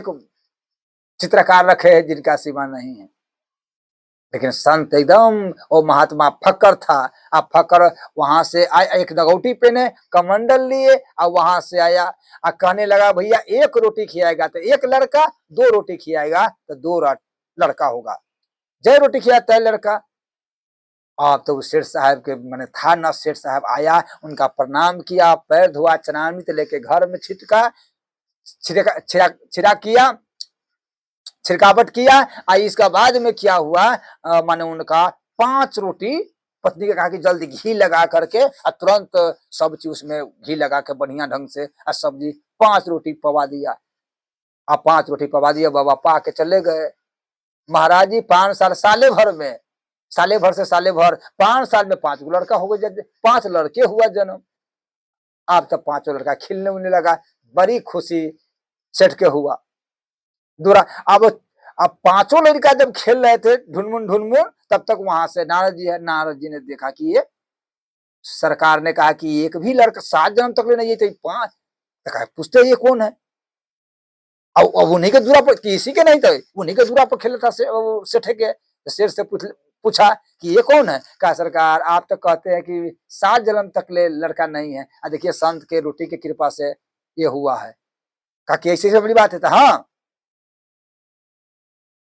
चित्रकार रखे हैं जिनका सीमा नहीं है। लेकिन संत एकदम, वो महात्मा फक्कर था। अब फक्कर वहां से आया, एक नगौटी पहने, कमंडल लिए, और वहां से आया और कहने लगा भैया 1 रोटी खिलाएगा तो 1 लड़का, 2 रोटी खिलाएगा तो 2 लड़का होगा, जय रोटी खिलाता है लड़का। अब तो सेठ साहब के मैंने था ना, सेठ साहब आया, उनका प्रणाम किया, पैर धोआ, चरणामृत लेके घर में छिटका, छिड़ा किया, छिड़कावट किया। इसका बाद में क्या हुआ, माने उनका 5 रोटी, पत्नी ने कहा कि जल्दी घी लगा करके और तुरंत सब्जी उसमें घी लगा के बढ़िया ढंग से और सब्जी 5 रोटी पवा दिया। अब 5 रोटी पवा दिया, बाबा पा के चले गए। महाराज जी 5 साल, साले भर में, साले भर से साले भर, 5 साल में 5 गो लड़का हो गए, 5 लड़के हुआ जन्म। अब तो 5 लड़का खिलने उलने लगा, बड़ी खुशी सेठ के हुआ दूरा। अब 5 लड़का जब खेल रहे थे ढुनमुन ढुनमुन, तब तक वहां से नारद जी है, नारद जी ने देखा कि ये सरकार ने कहा कि एक भी लड़का 7 जन्म तक ले नहीं, तो 5, पूछते ये कौन है। अब उन्हीं के दूरा पर, किसी के नहीं थे, उन्हीं के दूरा पर खेल था सेठ के। शेर से पूछा कि ये कौन है। कहा सरकार आप तो कहते हैं कि 7 जन्म तक ले लड़का नहीं है, देखिए संत के रोटी की कृपा से ये हुआ है। कहा कि ऐसी बड़ी बात है। हाँ,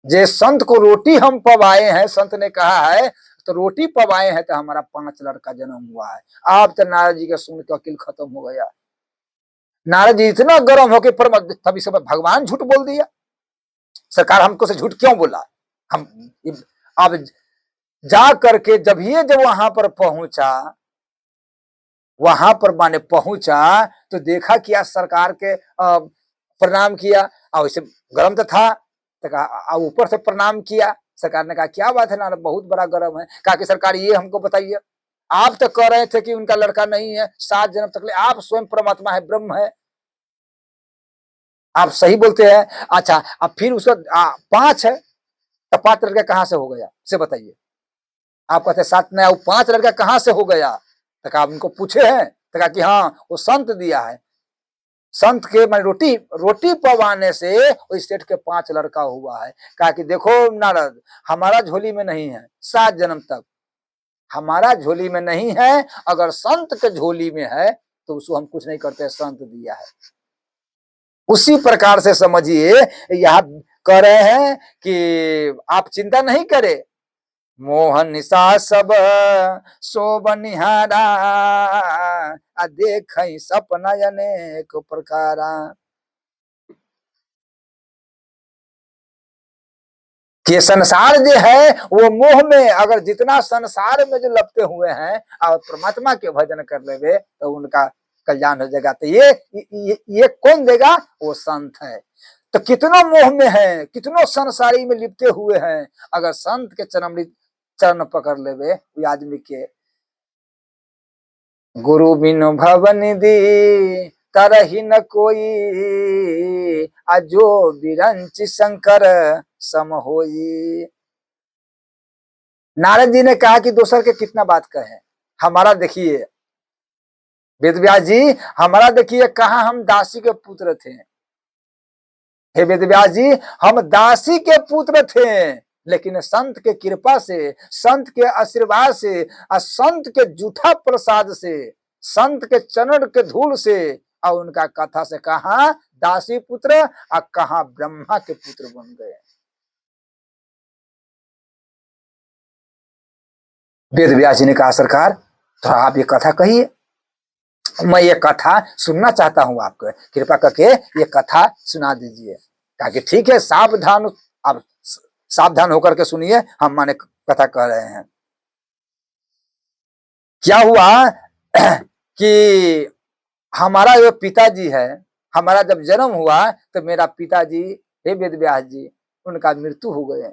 जे संत को रोटी हम पवाए हैं, संत ने कहा है तो रोटी पवाए हैं तो हमारा 5 लड़का जन्म हुआ है। आप तो नारद जी के सुन के अकिल खत्म हो गया। नारद जी इतना गर्म होके तभी सब भगवान झूठ बोल दिया, सरकार हमको से झूठ क्यों बोला। हम अब जा करके जब वहां पर पहुंचा, वहां पर माने पहुंचा तो देखा कि आज सरकार के प्रणाम किया, और वैसे गर्म तो था, तो कहा ऊपर से प्रणाम किया। सरकार ने कहा क्या बात है नारद, बहुत बड़ा गर्म है। कहा कि सरकार ये हमको बताइए, आप तो कह रहे थे कि उनका लड़का नहीं है 7 जन्म तक ले, आप स्वयं परमात्मा है, ब्रह्म है, आप सही बोलते हैं। अच्छा, अब फिर उसका 5 है तो 5 लड़का कहां से हो गया से बताइए। आप कहते 7 नहीं, 5 लड़का कहां से हो गया। तो आप उनको पूछे हैं, तो कहा कि हाँ वो संत दिया है, संत के मैं रोटी रोटी पवाने से उस सेठ के 5 लड़का हुआ है। कहा कि देखो नारद, हमारा झोली में नहीं है 7 जन्म तक, हमारा झोली में नहीं है, अगर संत के झोली में है तो उसको हम कुछ नहीं करते, संत दिया है। उसी प्रकार से समझिए, यह कह रहे हैं कि आप चिंता नहीं करें, मोहन निशा सब शोभ निहारा, देख सपना अनेक प्रकारा। कि संसार जो है वो मोह में, अगर जितना संसार में जो लपटे हुए हैं और परमात्मा के भजन कर लेवे तो उनका कल्याण हो जाएगा। तो ये कौन देगा? वो संत है। तो कितनों मोह में है, कितनों संसारी में लिपटे हुए हैं, अगर संत के चरण पकड़ लेवे वो आदमी के। गुरु बिनु भवन दी तरही न कोई, अजो बिरंच शंकर सम होई। नारद जी ने कहा कि दोसर के कितना बात कहे, हमारा देखिए वेद व्यास जी, हमारा देखिए कहा हम दासी के पुत्र थे। हे वेद व्यास जी, हम दासी के पुत्र थे, लेकिन संत के कृपा से, संत के आशीर्वाद से और संत के जूठा प्रसाद से, संत के चरण के धूल से और उनका कथा से कहा दासी पुत्र और कहा ब्रह्मा के पुत्र बन गए। वेद व्यास जी ने कहा सरकार थोड़ा आप ये कथा कहिए, मैं ये कथा सुनना चाहता हूं, आपको कृपा करके ये कथा सुना दीजिए। कहा कि ठीक है, सावधान, आप सावधान होकर के सुनिए, हम माने कथा कह रहे हैं। क्या हुआ कि हमारा जो पिताजी है, हमारा जब जन्म हुआ तो मेरा पिताजी, हे वेद व्यास जी, उनका मृत्यु हो गए,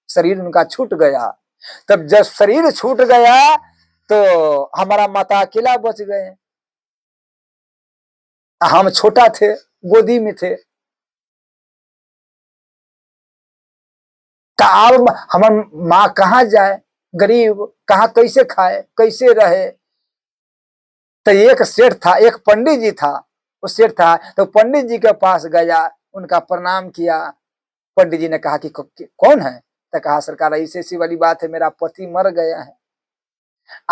शरीर उनका छूट गया। तब जब शरीर छूट गया तो हमारा माता अकेला बच गए, हम छोटा थे, गोदी में थे। तो अब हमार माँ कहाँ जाए, गरीब, कहाँ कैसे खाए, कैसे रहे। तो एक सेठ था, एक पंडित जी था, वो सेठ था, तो पंडित जी के पास गया, उनका प्रणाम किया। पंडित जी ने कहा कि कौन है? तो कहा सरकार ऐसी ऐसी वाली बात है, मेरा पति मर गया है,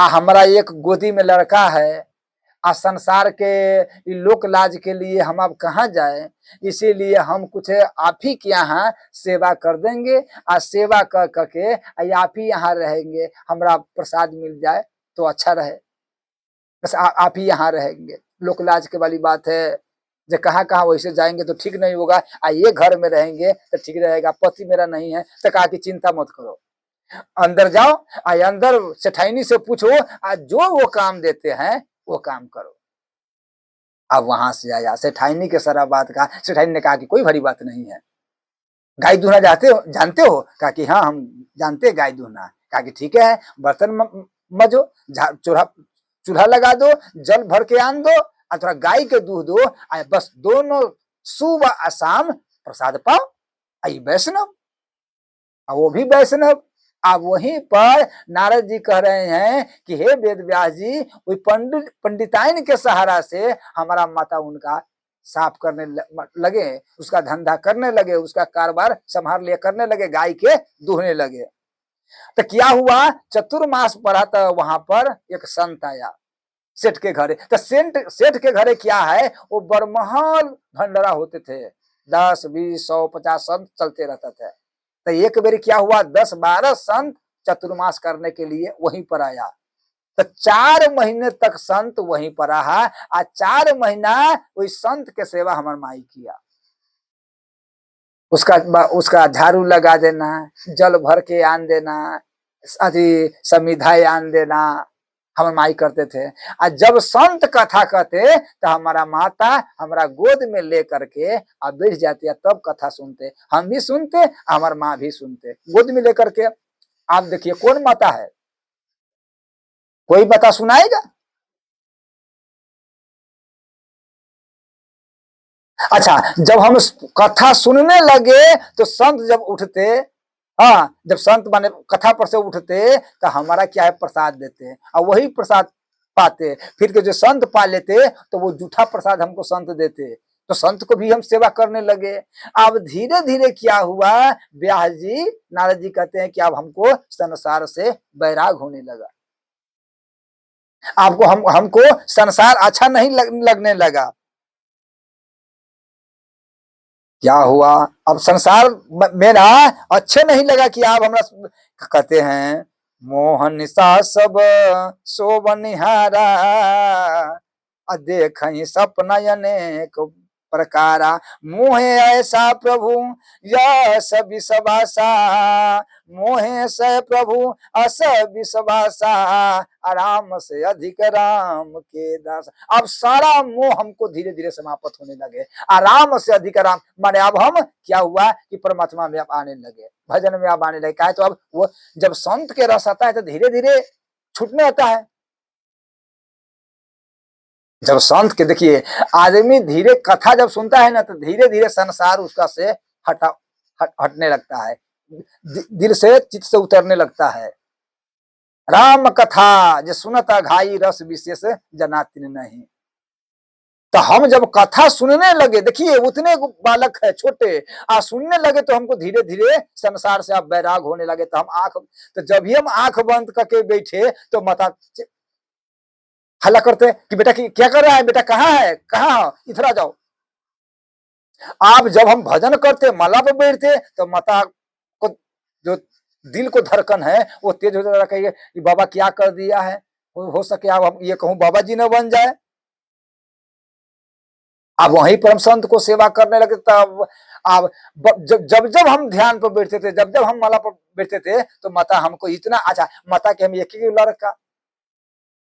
हमारा एक गोदी में लड़का है, संसार के लोक लाज के लिए हम अब कहाँ जाए, इसीलिए हम कुछ आप ही के यहाँ सेवा कर देंगे, और सेवा कर करके आप ही यहाँ रहेंगे, हमारा प्रसाद मिल जाए तो अच्छा रहे, बस आप ही यहाँ रहेंगे। लोक लाज के वाली बात है, जो कहाँ कहाँ वैसे जाएंगे तो ठीक नहीं होगा, ये घर में रहेंगे तो ठीक रहेगा। पति मेरा नहीं है, तो कहा कि चिंता मत करो, अंदर जाओ, अंदर सेठाइनी से पूछो, जो वो काम देते हैं वो काम करो। अब वहां से आया, सेठाइनी के सारा बात कहा। सेठाइनी ने कहा कि कोई बड़ी बात नहीं है, गाय दूहना जानते हो? कहा कि हाँ हम जानते हैं गाय दूहना। कहा कि ठीक है, बर्तन मजो, चूल्हा लगा दो, जल भर के आन दो, और थोड़ा गाय के दूध दो, बस दोनों सुबह और शाम प्रसाद पाओ। आई वैष्णव, वो भी वैष्णव। अब वहीं पर नारद जी कह रहे हैं कि हे वेद व्यास जी, वही पंडिताइन के सहारा से हमारा माता उनका साफ करने लगे, उसका धंधा करने लगे, उसका कारोबार संभाल लिया करने लगे, गाय के दूहने लगे। तो क्या हुआ, चतुर्मास पढ़ा तो वहां पर एक संत आया सेठ के घरे। तो सेठ के घरे क्या है, वो बरमहल भंडारा होते थे, 10 20 100 50 संत चलते रहता था। तो एक बार क्या हुआ, 10-12 संत चतुर्मास करने के लिए वहीं पर आया। तो 4 महीने तक संत वहीं पर रहा, 4 महीना वही संत के सेवा हमार माई किया। उसका झाड़ू लगा देना, जल भर के आन देना, अति समिधाएं आन देना, हम माई करते थे। और जब संत कथा कहते तो हमारा माता हमारा गोद में ले करके अब बैठ जाती है, तब कथा सुनते, हम भी सुनते, हमार माँ भी सुनते, गोद में लेकर के। आप देखिए कौन माता है, कोई बता सुनाएगा? अच्छा, जब हम कथा सुनने लगे तो संत जब उठते, हाँ जब संत माने कथा पर से उठते तो हमारा क्या है, प्रसाद देते, और वही प्रसाद पाते। फिर के जो संत पा लेते तो वो जूठा प्रसाद हमको संत देते, तो संत को भी हम सेवा करने लगे। अब धीरे धीरे क्या हुआ, व्यास जी, नारद जी कहते हैं कि अब हमको संसार से बैराग होने लगा, आपको हमको संसार अच्छा नहीं लगने लगा। क्या हुआ, अब संसार मेरा अच्छे नहीं लगा कि आप हमरा कहते हैं, मोहन निशा सब शोभनिहारा, देख सपना अनेक प्रकारा, मोहे ऐसा प्रभु यस विश्वासा, मोहे से प्रभु अस विश्वासा, आराम से अधिक राम के दास। अब सारा मोह हमको धीरे धीरे समाप्त होने लगे, आराम से अधिक राम, माने अब हम क्या हुआ कि परमात्मा में अब आने लगे, भजन में अब आने लगे। क्या है तो अब वो जब संत के रस आता है तो धीरे धीरे छूटने आता है। जब संत के देखिए आदमी धीरे कथा जब सुनता है ना तो धीरे धीरे संसार उसका से हटने लगता है, दिल से चित्त से उतरने लगता है। राम कथा जो सुनता घाई रस विशेष जनातिन नहीं। तो हम जब कथा सुनने लगे, देखिए उतने बालक है छोटे, सुनने लगे तो हमको धीरे धीरे संसार से अब बैराग होने लगे। तो हम तो जब भी हम आंख बंद करके बैठे तो माता हल्ला करते कि बेटा क्या कर रहा है, बेटा कहाँ है, कहाँ, इधर आ जाओ। आप जब हम भजन करते माला पे बैठते तो माता को जो दिल को धड़कन है वो तेज हो जाता है कि बाबा क्या कर दिया है, हो सके अब हम ये कहूं बाबा जी न बन जाए। अब वहीं पर हम संत को सेवा करने लगे तब अब जब जब हम ध्यान पर बैठते थे, जब जब हम माला पर बैठते थे तो माता हमको इतना अच्छा, माता के हम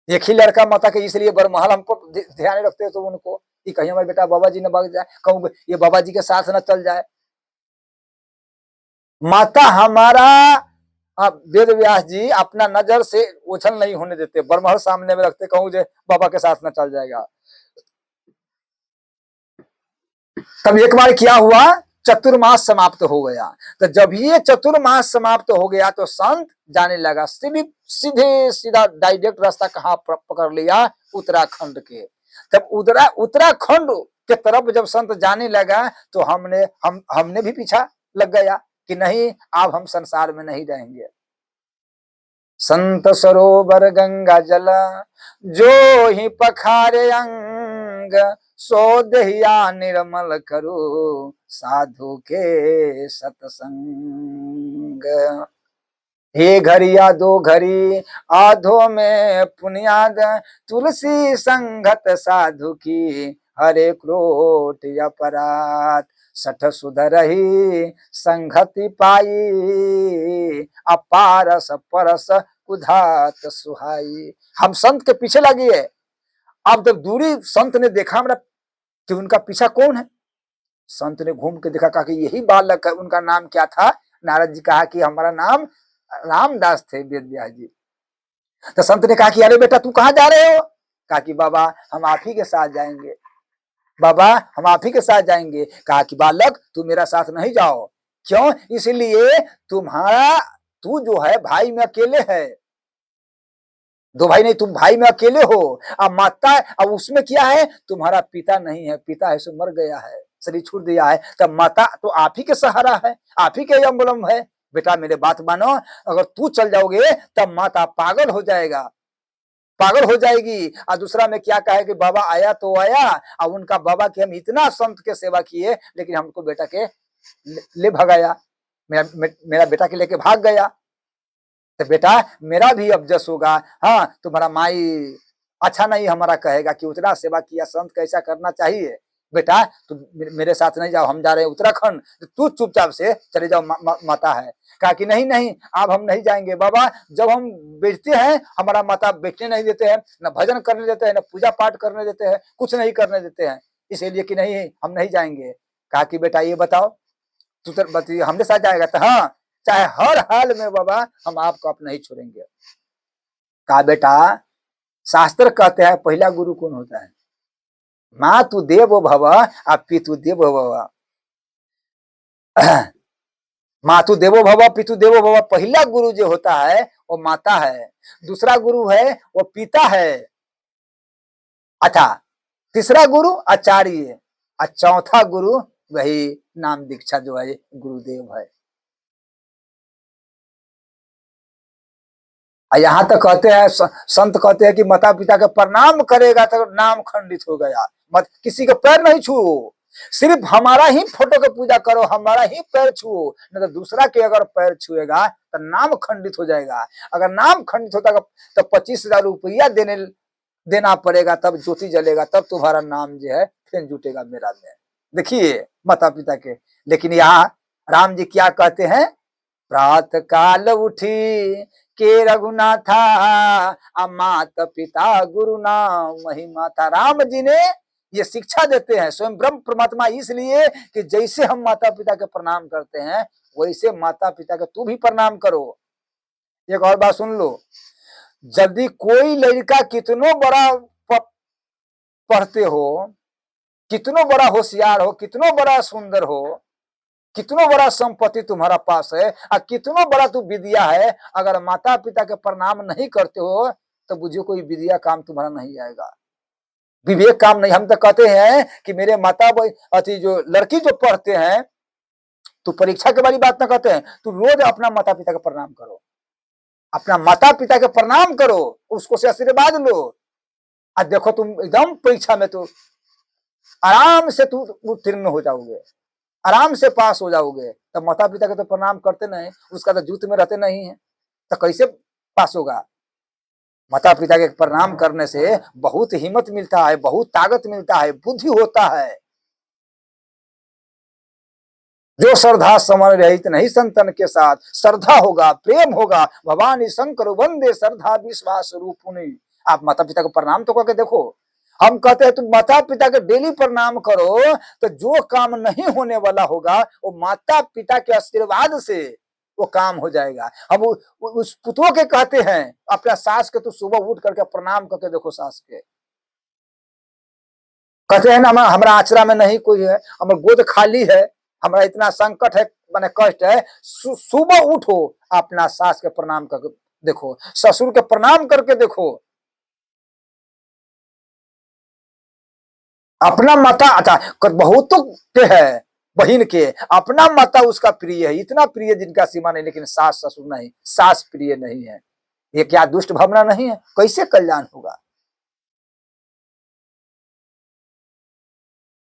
एक ही लड़का माता के इसलिए बरमहल हमको ध्यान रखते तो उनको कि कहीं हमारे बेटा बाबा जी न भाग जाए, कहूँ ये बाबा जी के साथ न चल जाए। माता हमारा वेद व्यास जी अपना नजर से ओझल नहीं होने देते, बरमहल सामने में रखते, कहूँ जो बाबा के साथ न चल जाएगा। तब एक बार क्या हुआ, चतुर्मास समाप्त हो गया। तो जब ये चतुर्मास समाप्त हो गया तो संत जाने लगा, सीधे सीधा डायरेक्ट रास्ता कहाँ पकड़ लिया, उत्तराखंड के। तब उत्तराखंड के तरफ जब संत जाने लगा तो हमने भी पीछा लग गया कि नहीं अब हम संसार में नहीं रहेंगे। संत सरोवर गंगा जल जो ही पखारे अंग, सो दहिया निर्मल करो साधु के सत्संग। हे घड़िया दो घड़ी आधो में पुनियाद, तुलसी संगत साधु की हरे क्रोट अपराध, सठ सुधरही संगति पाई, अपारस परस उधात सुहाई। हम संत के पीछे लगे। अब जब दूरी संत ने देखा मेरा कि उनका पीछा कौन है, संत ने घूम के देखा, कहा कि यही बालक है। उनका नाम क्या था, नारद जी कहा कि हमारा नाम रामदास थे, वेद व्यास जी। तो संत ने कहा कि अरे बेटा तू कहाँ जा रहे हो, कहा कि बाबा हम आप ही के साथ जाएंगे, बाबा हम आप ही के साथ जाएंगे। कहा कि बालक तू मेरा साथ नहीं जाओ, क्यों, इसलिए तू जो है भाई में अकेले है, दो भाई नहीं, तुम भाई में अकेले हो। अब माता, अब उसमें क्या है, तुम्हारा पिता नहीं है, पिता है सो मर गया है, शरीर छूट दिया है, तब माता तो आप ही के सहारा है, आप ही के अवलंब है। बेटा मेरे बात मानो, अगर तू चल जाओगे तब माता पागल हो जाएगा, पागल हो जाएगी। और दूसरा में क्या कहे कि बाबा आया तो आया, और उनका बाबा की हम इतना संत के सेवा किए लेकिन हमको बेटा के ले भगाया, मेरा बेटा के लेके भाग गया, तो बेटा मेरा भी अब जस होगा। हाँ तुम्हारा माई अच्छा नहीं हमारा कहेगा कि उतना सेवा किया, संत कैसा करना चाहिए, बेटा तुम मेरे साथ नहीं जाओ, हम जा रहे हैं उत्तराखंड, तू चुपचाप से चले जाओ, माता है। कहा कि नहीं नहीं अब हम नहीं जाएंगे बाबा, जब हम बैठते हैं हमारा माता बैठने नहीं देते हैं, न भजन करने देते हैं, न पूजा पाठ करने देते हैं, कुछ नहीं करने देते हैं, इसलिए कि नहीं हम नहीं जाएंगे। कहा कि बेटा ये बताओ तू तो हमने साथ जाएगा, तो हाँ चाहे हर हाल में बाबा हम आपको आप नहीं छोड़ेंगे। कहा बेटा शास्त्र कहते हैं पहला गुरु कौन होता है, माँ तू देव भव और पितु देव भव। मातु देवो भव पितु देवो भव, पहला गुरु जो होता है वो माता है, दूसरा गुरु है वो पिता है, अच्छा तीसरा गुरु आचार्य, और चौथा गुरु वही नाम दीक्षा जो है गुरुदेव है। यहाँ तक कहते हैं संत कहते हैं कि माता पिता का प्रणाम करेगा तो नाम खंडित हो गया, मत किसी के पैर नहीं छू, सिर्फ हमारा ही फोटो की पूजा करो, हमारा ही पैर छुओ, नहीं तो दूसरा के अगर पैर छुएगा तो नाम खंडित हो जाएगा। अगर नाम खंडित होता तो 25,000 रुपया देना पड़ेगा, तब ज्योति जलेगा, तब तुम्हारा नाम जो है फिर जुटेगा मेरा में। देखिए माता पिता के। लेकिन यहाँ राम जी क्या कहते हैं, प्रात काल उठी के रघुनाथा, माता पिता गुरु नाम महिमा था। राम जी ने ये शिक्षा देते हैं स्वयं ब्रह्म परमात्मा, इसलिए कि जैसे हम माता पिता के प्रणाम करते हैं वैसे माता पिता के तू भी प्रणाम करो। एक और बात सुन लो, यदि कोई लड़का कितनो बड़ा पढ़ते हो, कितनो बड़ा होशियार हो, कितनो बड़ा सुंदर हो, कितनो बड़ा संपत्ति तुम्हारा पास है और कितनो बड़ा तू विद्या है, अगर माता पिता के प्रणाम नहीं करते हो तो बुझो कोई विद्या काम तुम्हारा नहीं आएगा, विवेक काम नहीं। हम तो कहते हैं कि मेरे माता अति जो लड़की जो पढ़ते हैं, तू परीक्षा के बारी बात ना कहते हैं, तू रोज अपना माता पिता का प्रणाम करो, अपना माता पिता के प्रणाम करो, उसको से आशीर्वाद लो। आज देखो तुम एकदम परीक्षा में तो आराम से तू उत्तीर्ण हो जाओगे, आराम से पास हो जाओगे। तो माता पिता के तो प्रणाम करते नहीं, उसका तो जूत में रहते नहीं है, तो कैसे पास होगा। माता पिता के प्रणाम करने से बहुत हिम्मत मिलता है, बहुत ताकत मिलता है, बुद्धि होता है। जो श्रद्धा समन रहित नहीं संतन के साथ, श्रद्धा होगा, प्रेम होगा, भवानी शंकर वंदे श्रद्धा विश्वास रूपुनी। आप माता पिता को प्रणाम तो करके देखो। हम कहते हैं तुम माता पिता के डेली प्रणाम करो तो जो काम नहीं होने वाला होगा वो माता पिता के आशीर्वाद से वो काम हो जाएगा। हम उस पुत्रों के कहते हैं अपना सास के तो सुबह उठ करके प्रणाम करके देखो, सास के कहते हैं ना हमारा आचरा में नहीं कोई है, हमारा गोद खाली है, हमारा इतना संकट है, माने कष्ट है, सुबह उठो अपना सास के प्रणाम करके देखो, ससुर के प्रणाम करके देखो, अपना माता। अच्छा बहुतों के है बहन के अपना माता उसका प्रिय है, इतना प्रिय जिनका सीमा नहीं, लेकिन सास ससुर नहीं, सास प्रिय नहीं है। ये क्या दुष्ट भावना नहीं है, कैसे कल्याण होगा।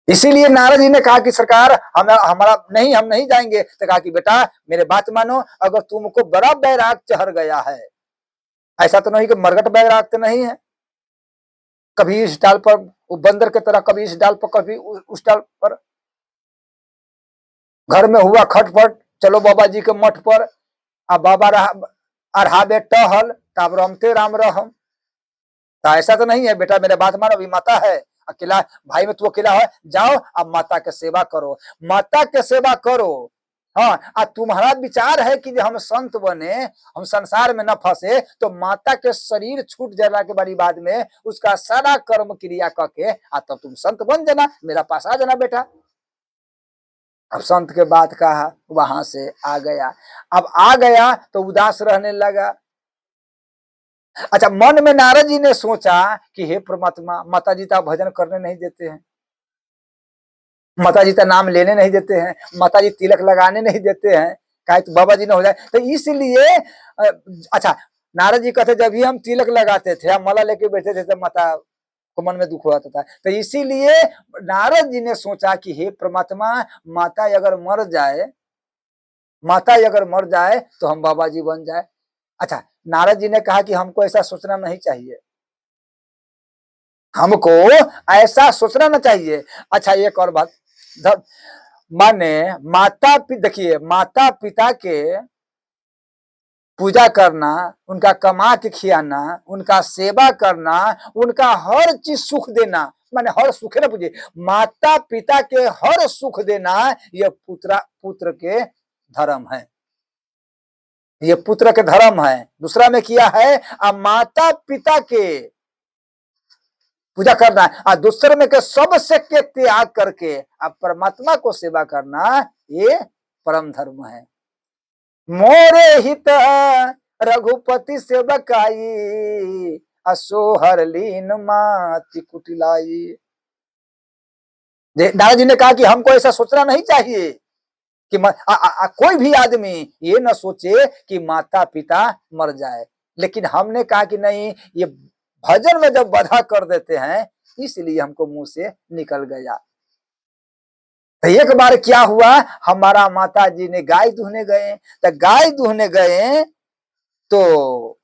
इसीलिए नारद जी ने कहा कि सरकार हमारा नहीं, हम नहीं जाएंगे। तो कहा कि बेटा मेरे बात मानो, अगर तुमको बड़ा बैराग चढ़ गया है, ऐसा तो नहीं कि मरगट बैराग तो नहीं है, कभी इस डाल पर वो बंदर की तरह, कभी इस डाल पर कभी उस डाल पर, घर में हुआ खटपट, चलो बाबा जी के मठ पर, अब बाबा अरहाबे टहल तब रमते राम रहम। तो ऐसा तो नहीं है बेटा, मेरे बात मानो, अभी माता है, अकेला भाई में तू अकेला है, जाओ अब माता के सेवा करो, माता के सेवा करो। हाँ, तुम्हारा विचार है कि हम संत बने, हम संसार में न फंसे, तो माता के शरीर छूट जाना के बारी बाद में उसका सारा कर्म क्रिया करके तब तुम संत बन जाना, मेरा पास आ जाना बेटा। अब संत के बात कहा, वहां से आ गया। अब आ गया तो उदास रहने लगा। अच्छा, मन में नारद जी ने सोचा कि हे परमात्मा, माता जी तो भजन करने नहीं देते हैं, माता जी का नाम लेने नहीं देते हैं, माता जी तिलक लगाने नहीं देते हैं, कहे तो बाबा जी ने हो जाए, तो इसलिए अच्छा नारद जी कहते जब भी हम तिलक लगाते थे, हम माला लेके बैठे थे तो माता को मन में दुख होता था। तो इसीलिए नारद जी ने सोचा कि हे परमात्मा, माता अगर मर जाए, माता अगर मर जाए तो हम बाबा जी बन जाए। अच्छा, नारद जी ने कहा कि हमको ऐसा सोचना नहीं चाहिए, हमको ऐसा सोचना ना चाहिए। अच्छा एक और बात, माने माता देखिए माता पिता के पूजा करना, उनका कमा के खियाना, उनका सेवा करना, उनका हर चीज सुख देना, माने हर सुख ना पूछिए, माता पिता के हर सुख देना, यह पुत्र के धर्म है, ये पुत्र के धर्म है। दूसरा में किया है अब माता पिता के पूजा करना है, और दूसरे में के सबसे के त्याग करके अब परमात्मा को सेवा करना, ये परम धर्म है। मोरे हित रघुपति सेवकाई, असोहर लीन माति कुटिलाई। नारद जी ने कहा कि हमको ऐसा सोचना नहीं चाहिए कि कोई भी आदमी ये न सोचे कि माता पिता मर जाए, लेकिन हमने कहा कि नहीं, ये भजन में जब बाधा कर देते हैं इसलिए हमको मुंह से निकल गया। तो एक बार क्या हुआ, हमारा माता जी ने गाय दूहने गए, तो गाय दूहने गए तो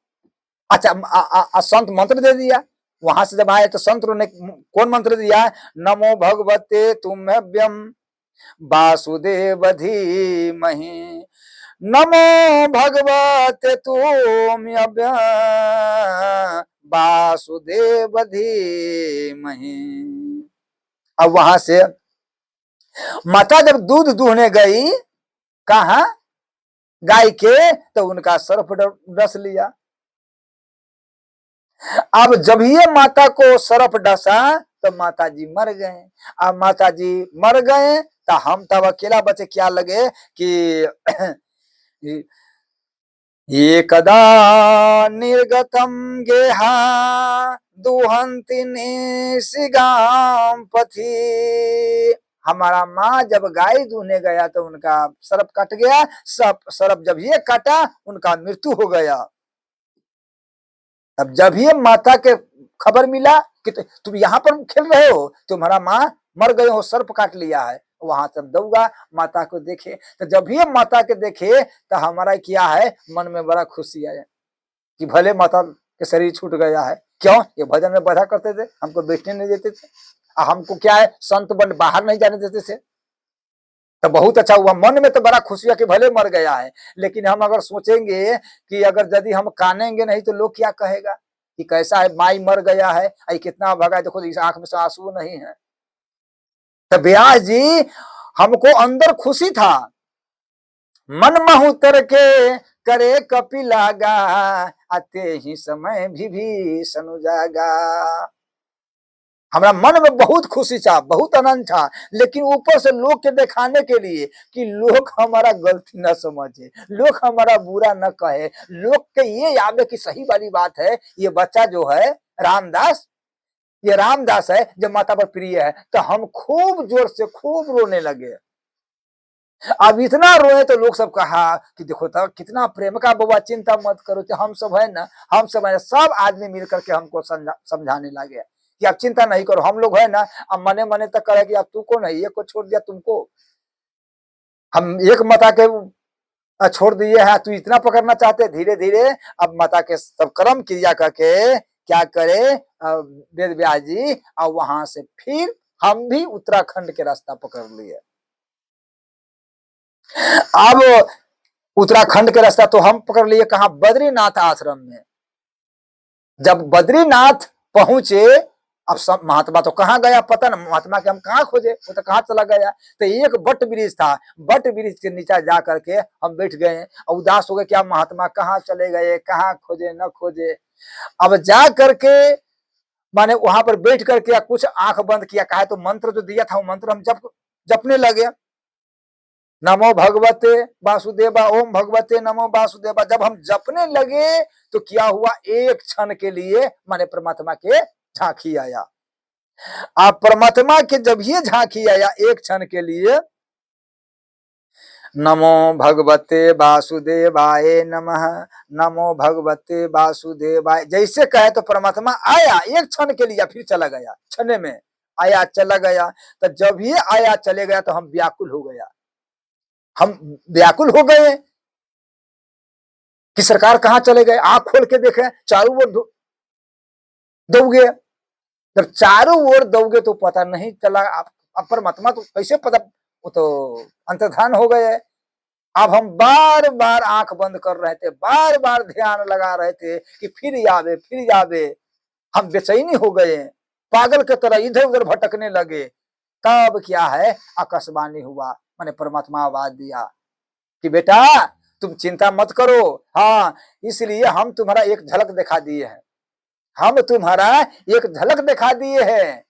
अच्छा संत मंत्र दे दिया, वहां से जब आए तो संतों ने कौन मंत्र दिया? नमो भगवते तुम्हें वासुदेव धीमहि, नमो भगवते तुम्हें वासुदेव धीमहि। अब वहां से माता जब दूध दूहने गई, कहा गाय के, तो उनका सर्प डस लिया। अब जब ये माता को सर्प डसा तो माता जी मर गए। अब माता जी मर गए तो हम तब अकेला बचे। क्या लगे कि एकदा निर्गतम गेहा दुहंति निशिगाम पथि। हमारा माँ जब गाय दूहने गया तो उनका सर्प कट गया। सर्प जब ये काटा उनका मृत्यु हो गया। अब जब ये माता के खबर मिला कि तुम यहाँ पर खेल रहे हो, तुम्हारा माँ मर गए हो, सर्प काट लिया है, वहां तब दौड़ा माता को देखे। तो जब ये माता के देखे तो हमारा क्या है, मन में बड़ा खुशी आया कि भले माता के शरीर छूट गया है। क्यों? ये भजन में बाधा करते थे, हमको बैठने नहीं देते थे, हमको क्या है संत बन बाहर नहीं जाने देते थे। तो बहुत अच्छा हुआ, मन में तो बड़ा खुशी है कि भले मर गया है, लेकिन हम अगर सोचेंगे कि अगर यदि हम कानेंगे नहीं तो लोग क्या कहेगा कि कैसा है, माई मर गया है, आई कितना भगा, देखो इस आंख में से आंसू नहीं है। तो व्यास जी हमको अंदर खुशी था, मन महु तर के करे कपि लागा, आते ही समय विभीषण जागा। हमारा मन में बहुत खुशी था, बहुत आनंद था, लेकिन ऊपर से लोग के दिखाने के लिए कि लोग हमारा गलती न समझे, लोग हमारा बुरा न कहे, लोग के ये याद है कि सही वाली बात है, ये बच्चा जो है रामदास, ये रामदास है जो माता पर प्रिय है। तो हम खूब जोर से खूब रोने लगे। अब इतना रोए तो लोग सब कहा कि देखो तो कितना प्रेम का बाबा, चिंता मत करो, तो हम सब है ना, हम सब है, सब आदमी मिल करके हमको समझाने लगे कि आप चिंता नहीं करो, हम लोग है ना। अब मने मने तक करे कि अब तू को नहीं, ये को छोड़ दिया तुमको, हम एक माता के छोड़ दिए हैं, तू इतना पकड़ना चाहते। धीरे धीरे अब माता के सब कर्म क्रिया करके क्या करे वेद व्यास जी, और वहां से फिर हम भी उत्तराखंड के रास्ता पकड़ लिए। अब उत्तराखंड के रास्ता तो हम पकड़ लिए कहा, बद्रीनाथ आश्रम में। जब बद्रीनाथ पहुंचे, अब सब महात्मा तो कहाँ गया पता ना, महात्मा के हम कहाँ खोजे, वो तो कहाँ चला गया। तो एक बट ब्रिज था, बट ब्रिज के नीचे जा करके हम बैठ गए और उदास हो गए, क्या महात्मा कहाँ चले गए, कहाँ खोजे न खोजे। अब जा करके माने वहां पर बैठ करके कुछ आंख बंद किया, कहा तो मंत्र जो दिया था वो मंत्र हम जपने लगे, नमो भगवते वासुदेवा, ओम भगवते नमो वासुदेवा। जब हम जपने लगे तो क्या हुआ, एक क्षण के लिए माने परमात्मा के झांकी आया। आप परमात्मा के जब ये झांकी आया एक क्षण के लिए, नमो भगवते वासुदेवाय नमः, नमो भगवते वासुदेवाय, जैसे कहे तो परमात्मा आया एक क्षण के लिए, फिर चला गया, क्षण में आया चला गया। तो जब ये आया चले गया तो हम व्याकुल हो गया, हम व्याकुल हो गए कि सरकार कहां चले गए। आंख खोल के देखे चारों ओर दौगे, जब चारों ओर दौगे तो पता नहीं चला। अब परमात्मा तो कैसे पता, वो तो अंतर्धान हो गए। अब हम बार बार आंख बंद कर रहे थे, बार बार ध्यान लगा रहे थे कि फिर आवे फिर आवे। हम बेचैनी हो गए, पागल के तरह इधर उधर भटकने लगे। तब क्या है, आकाशवाणी हुआ, मैंने परमात्मा आवाज दिया कि बेटा तुम चिंता मत करो, हाँ इसलिए हम तुम्हारा एक झलक दिखा दिए हैं, हम तुम्हारा एक झलक दिखा दिए हैं।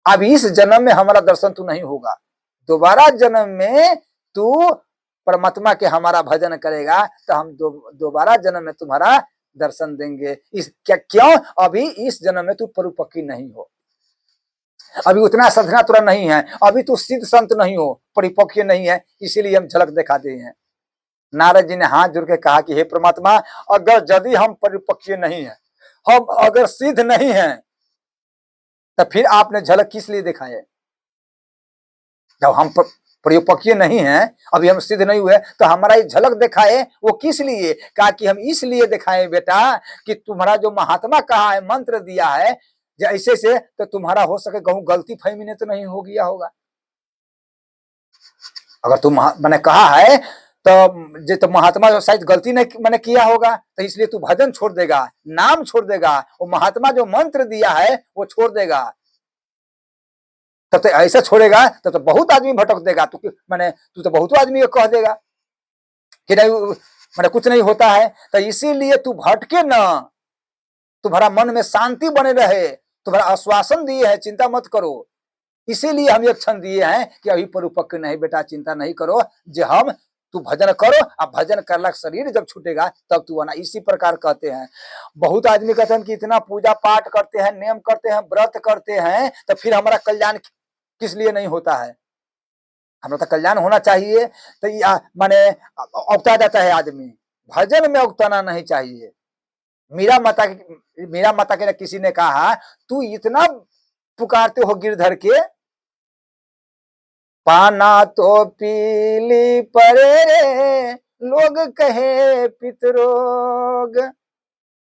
अब इस जन्म में हमारा दर्शन तू नहीं होगा, दोबारा जन्म में तू परमात्मा के हमारा भजन करेगा तो हम दोबारा जन्म में तुम्हारा दर्शन देंगे। इस क्या क्यों, अभी इस जन्म में तू परिपक्व नहीं हो, अभी उतना साधना तुरा नहीं है, अभी तू सिद्ध संत नहीं हो, परिपक्व नहीं है, इसीलिए हम झलक दिखाते हैं। नारद जी ने हाथ जोड़ के कहा कि हे परमात्मा, अगर यदि हम परिपक्व नहीं है, हम अगर सिद्ध नहीं है, तो फिर आपने झलक किस लिए दिखाए। जब हम परिपक्व नहीं है, अभी हम सिद्ध नहीं हुए, तो हमारा ये झलक दिखाए वो किस लिए? कहा कि हम इसलिए दिखाएं बेटा कि तुम्हारा जो महात्मा कहा है, मंत्र दिया है जैसे से, तो तुम्हारा हो सके कहूं गलती फहमी ने तो नहीं हो गया होगा। अगर तुम मैंने कहा है तो महात्मा जो शायद गलती नहीं मैंने किया होगा, तो इसलिए तू भजन छोड़ देगा, नाम छोड़ देगा, वो महात्मा जो मंत्र दिया है वो छोड़ देगा। तब तो ऐसा छोड़ेगा तब तो बहुत आदमी भटक देगा। मैंने तू तो बहुत आदमी को कह देगा कि नहीं मैंने कुछ नहीं होता है। तो इसीलिए तू भटके न, तुम्हारा मन में शांति बने रहे, तुम्हारा आश्वासन दिए है चिंता मत करो। इसीलिए हम ये क्षण दिए हैं कि अभी परिपक्व नहीं बेटा, चिंता नहीं करो, जो हम तू भजन करो, अब भजन करला शरीर जब छूटेगा तब तू आना। इसी प्रकार कहते हैं। बहुत आदमी कहते हैं कि इतना पूजा पाठ करते हैं, नियम करते हैं, व्रत करते हैं, तो फिर हमारा कल्याण किस लिए नहीं होता है? हमारा तो कल्याण होना चाहिए। तो माने उगता जाता है आदमी, भजन में उगताना नहीं चाहिए। मीरा माता के किसी ने कहा तू इतना पुकारते हो गिरधर के, पाना तो पीली परे रे लोग कहे पितरोग।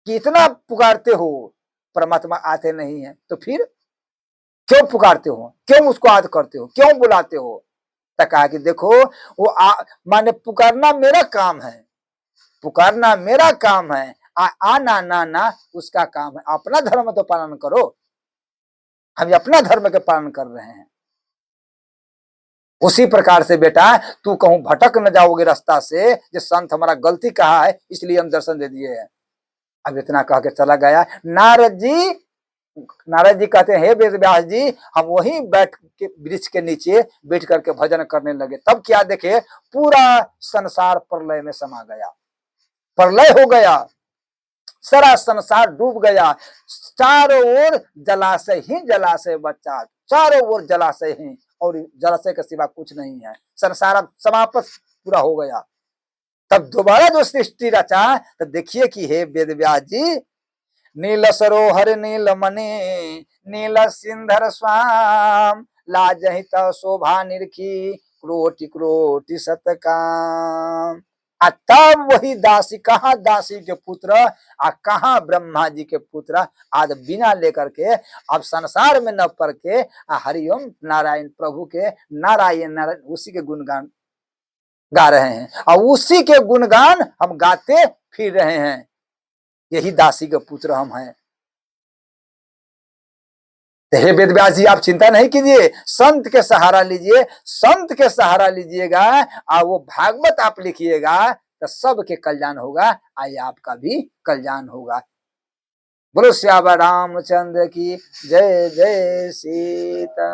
कितना पुकारते हो, परमात्मा आते नहीं है, तो फिर क्यों पुकारते हो, क्यों उसको याद करते हो, क्यों बुलाते हो? तो कहा कि देखो वो माने पुकारना मेरा काम है, पुकारना मेरा काम है, आना ना ना उसका काम है। अपना धर्म तो पालन करो, हम अपना धर्म के पालन कर रहे हैं। उसी प्रकार से बेटा तू कहूं भटक न जाओगे रास्ता से, जो संत हमारा गलती कहा है इसलिए हम दर्शन दे दिए हैं। अब इतना कह के चला गया। नारद जी कहते हैं हे वेद व्यास जी, हम वहीं बैठ के वृक्ष के नीचे बैठ करके भजन करने लगे। तब क्या देखे, पूरा संसार प्रलय में समा गया, प्रलय हो गया, सारा संसार डूब गया। चारों ओर जलाशय ही जलाशय बचा, चारों ओर जलाशय ही, और जलाशय के सिवा कुछ नहीं है। संसार अब समाप्त पूरा हो गया। तब दोबारा जो सृष्टि रचा, तो देखिए कि हे वेद व्यास जी, नील सरोहर नील मणि नील सिंधर स्वाम, लाजहित शोभा निरखी क्रोटि क्रोटि शतकाम। तब वही दासी, कहा दासी के पुत्र कहा ब्रह्मा जी के पुत्र, आज बिना लेकर के अब संसार में न पढ़ के हरिओम नारायण प्रभु के, नारायण नारायण उसी के गुणगान गा रहे हैं, और उसी के गुणगान हम गाते फिर रहे हैं। यही दासी के पुत्र हम हैं। हे वेद व्यास जी, आप चिंता नहीं कीजिए, संत के सहारा लीजिए, संत के सहारा लीजिएगा और वो भागवत आप लिखिएगा तो सबके कल्याण होगा, आइए आपका भी कल्याण होगा। बोलो श्यामा रामचंद्र की जय, जय सीता।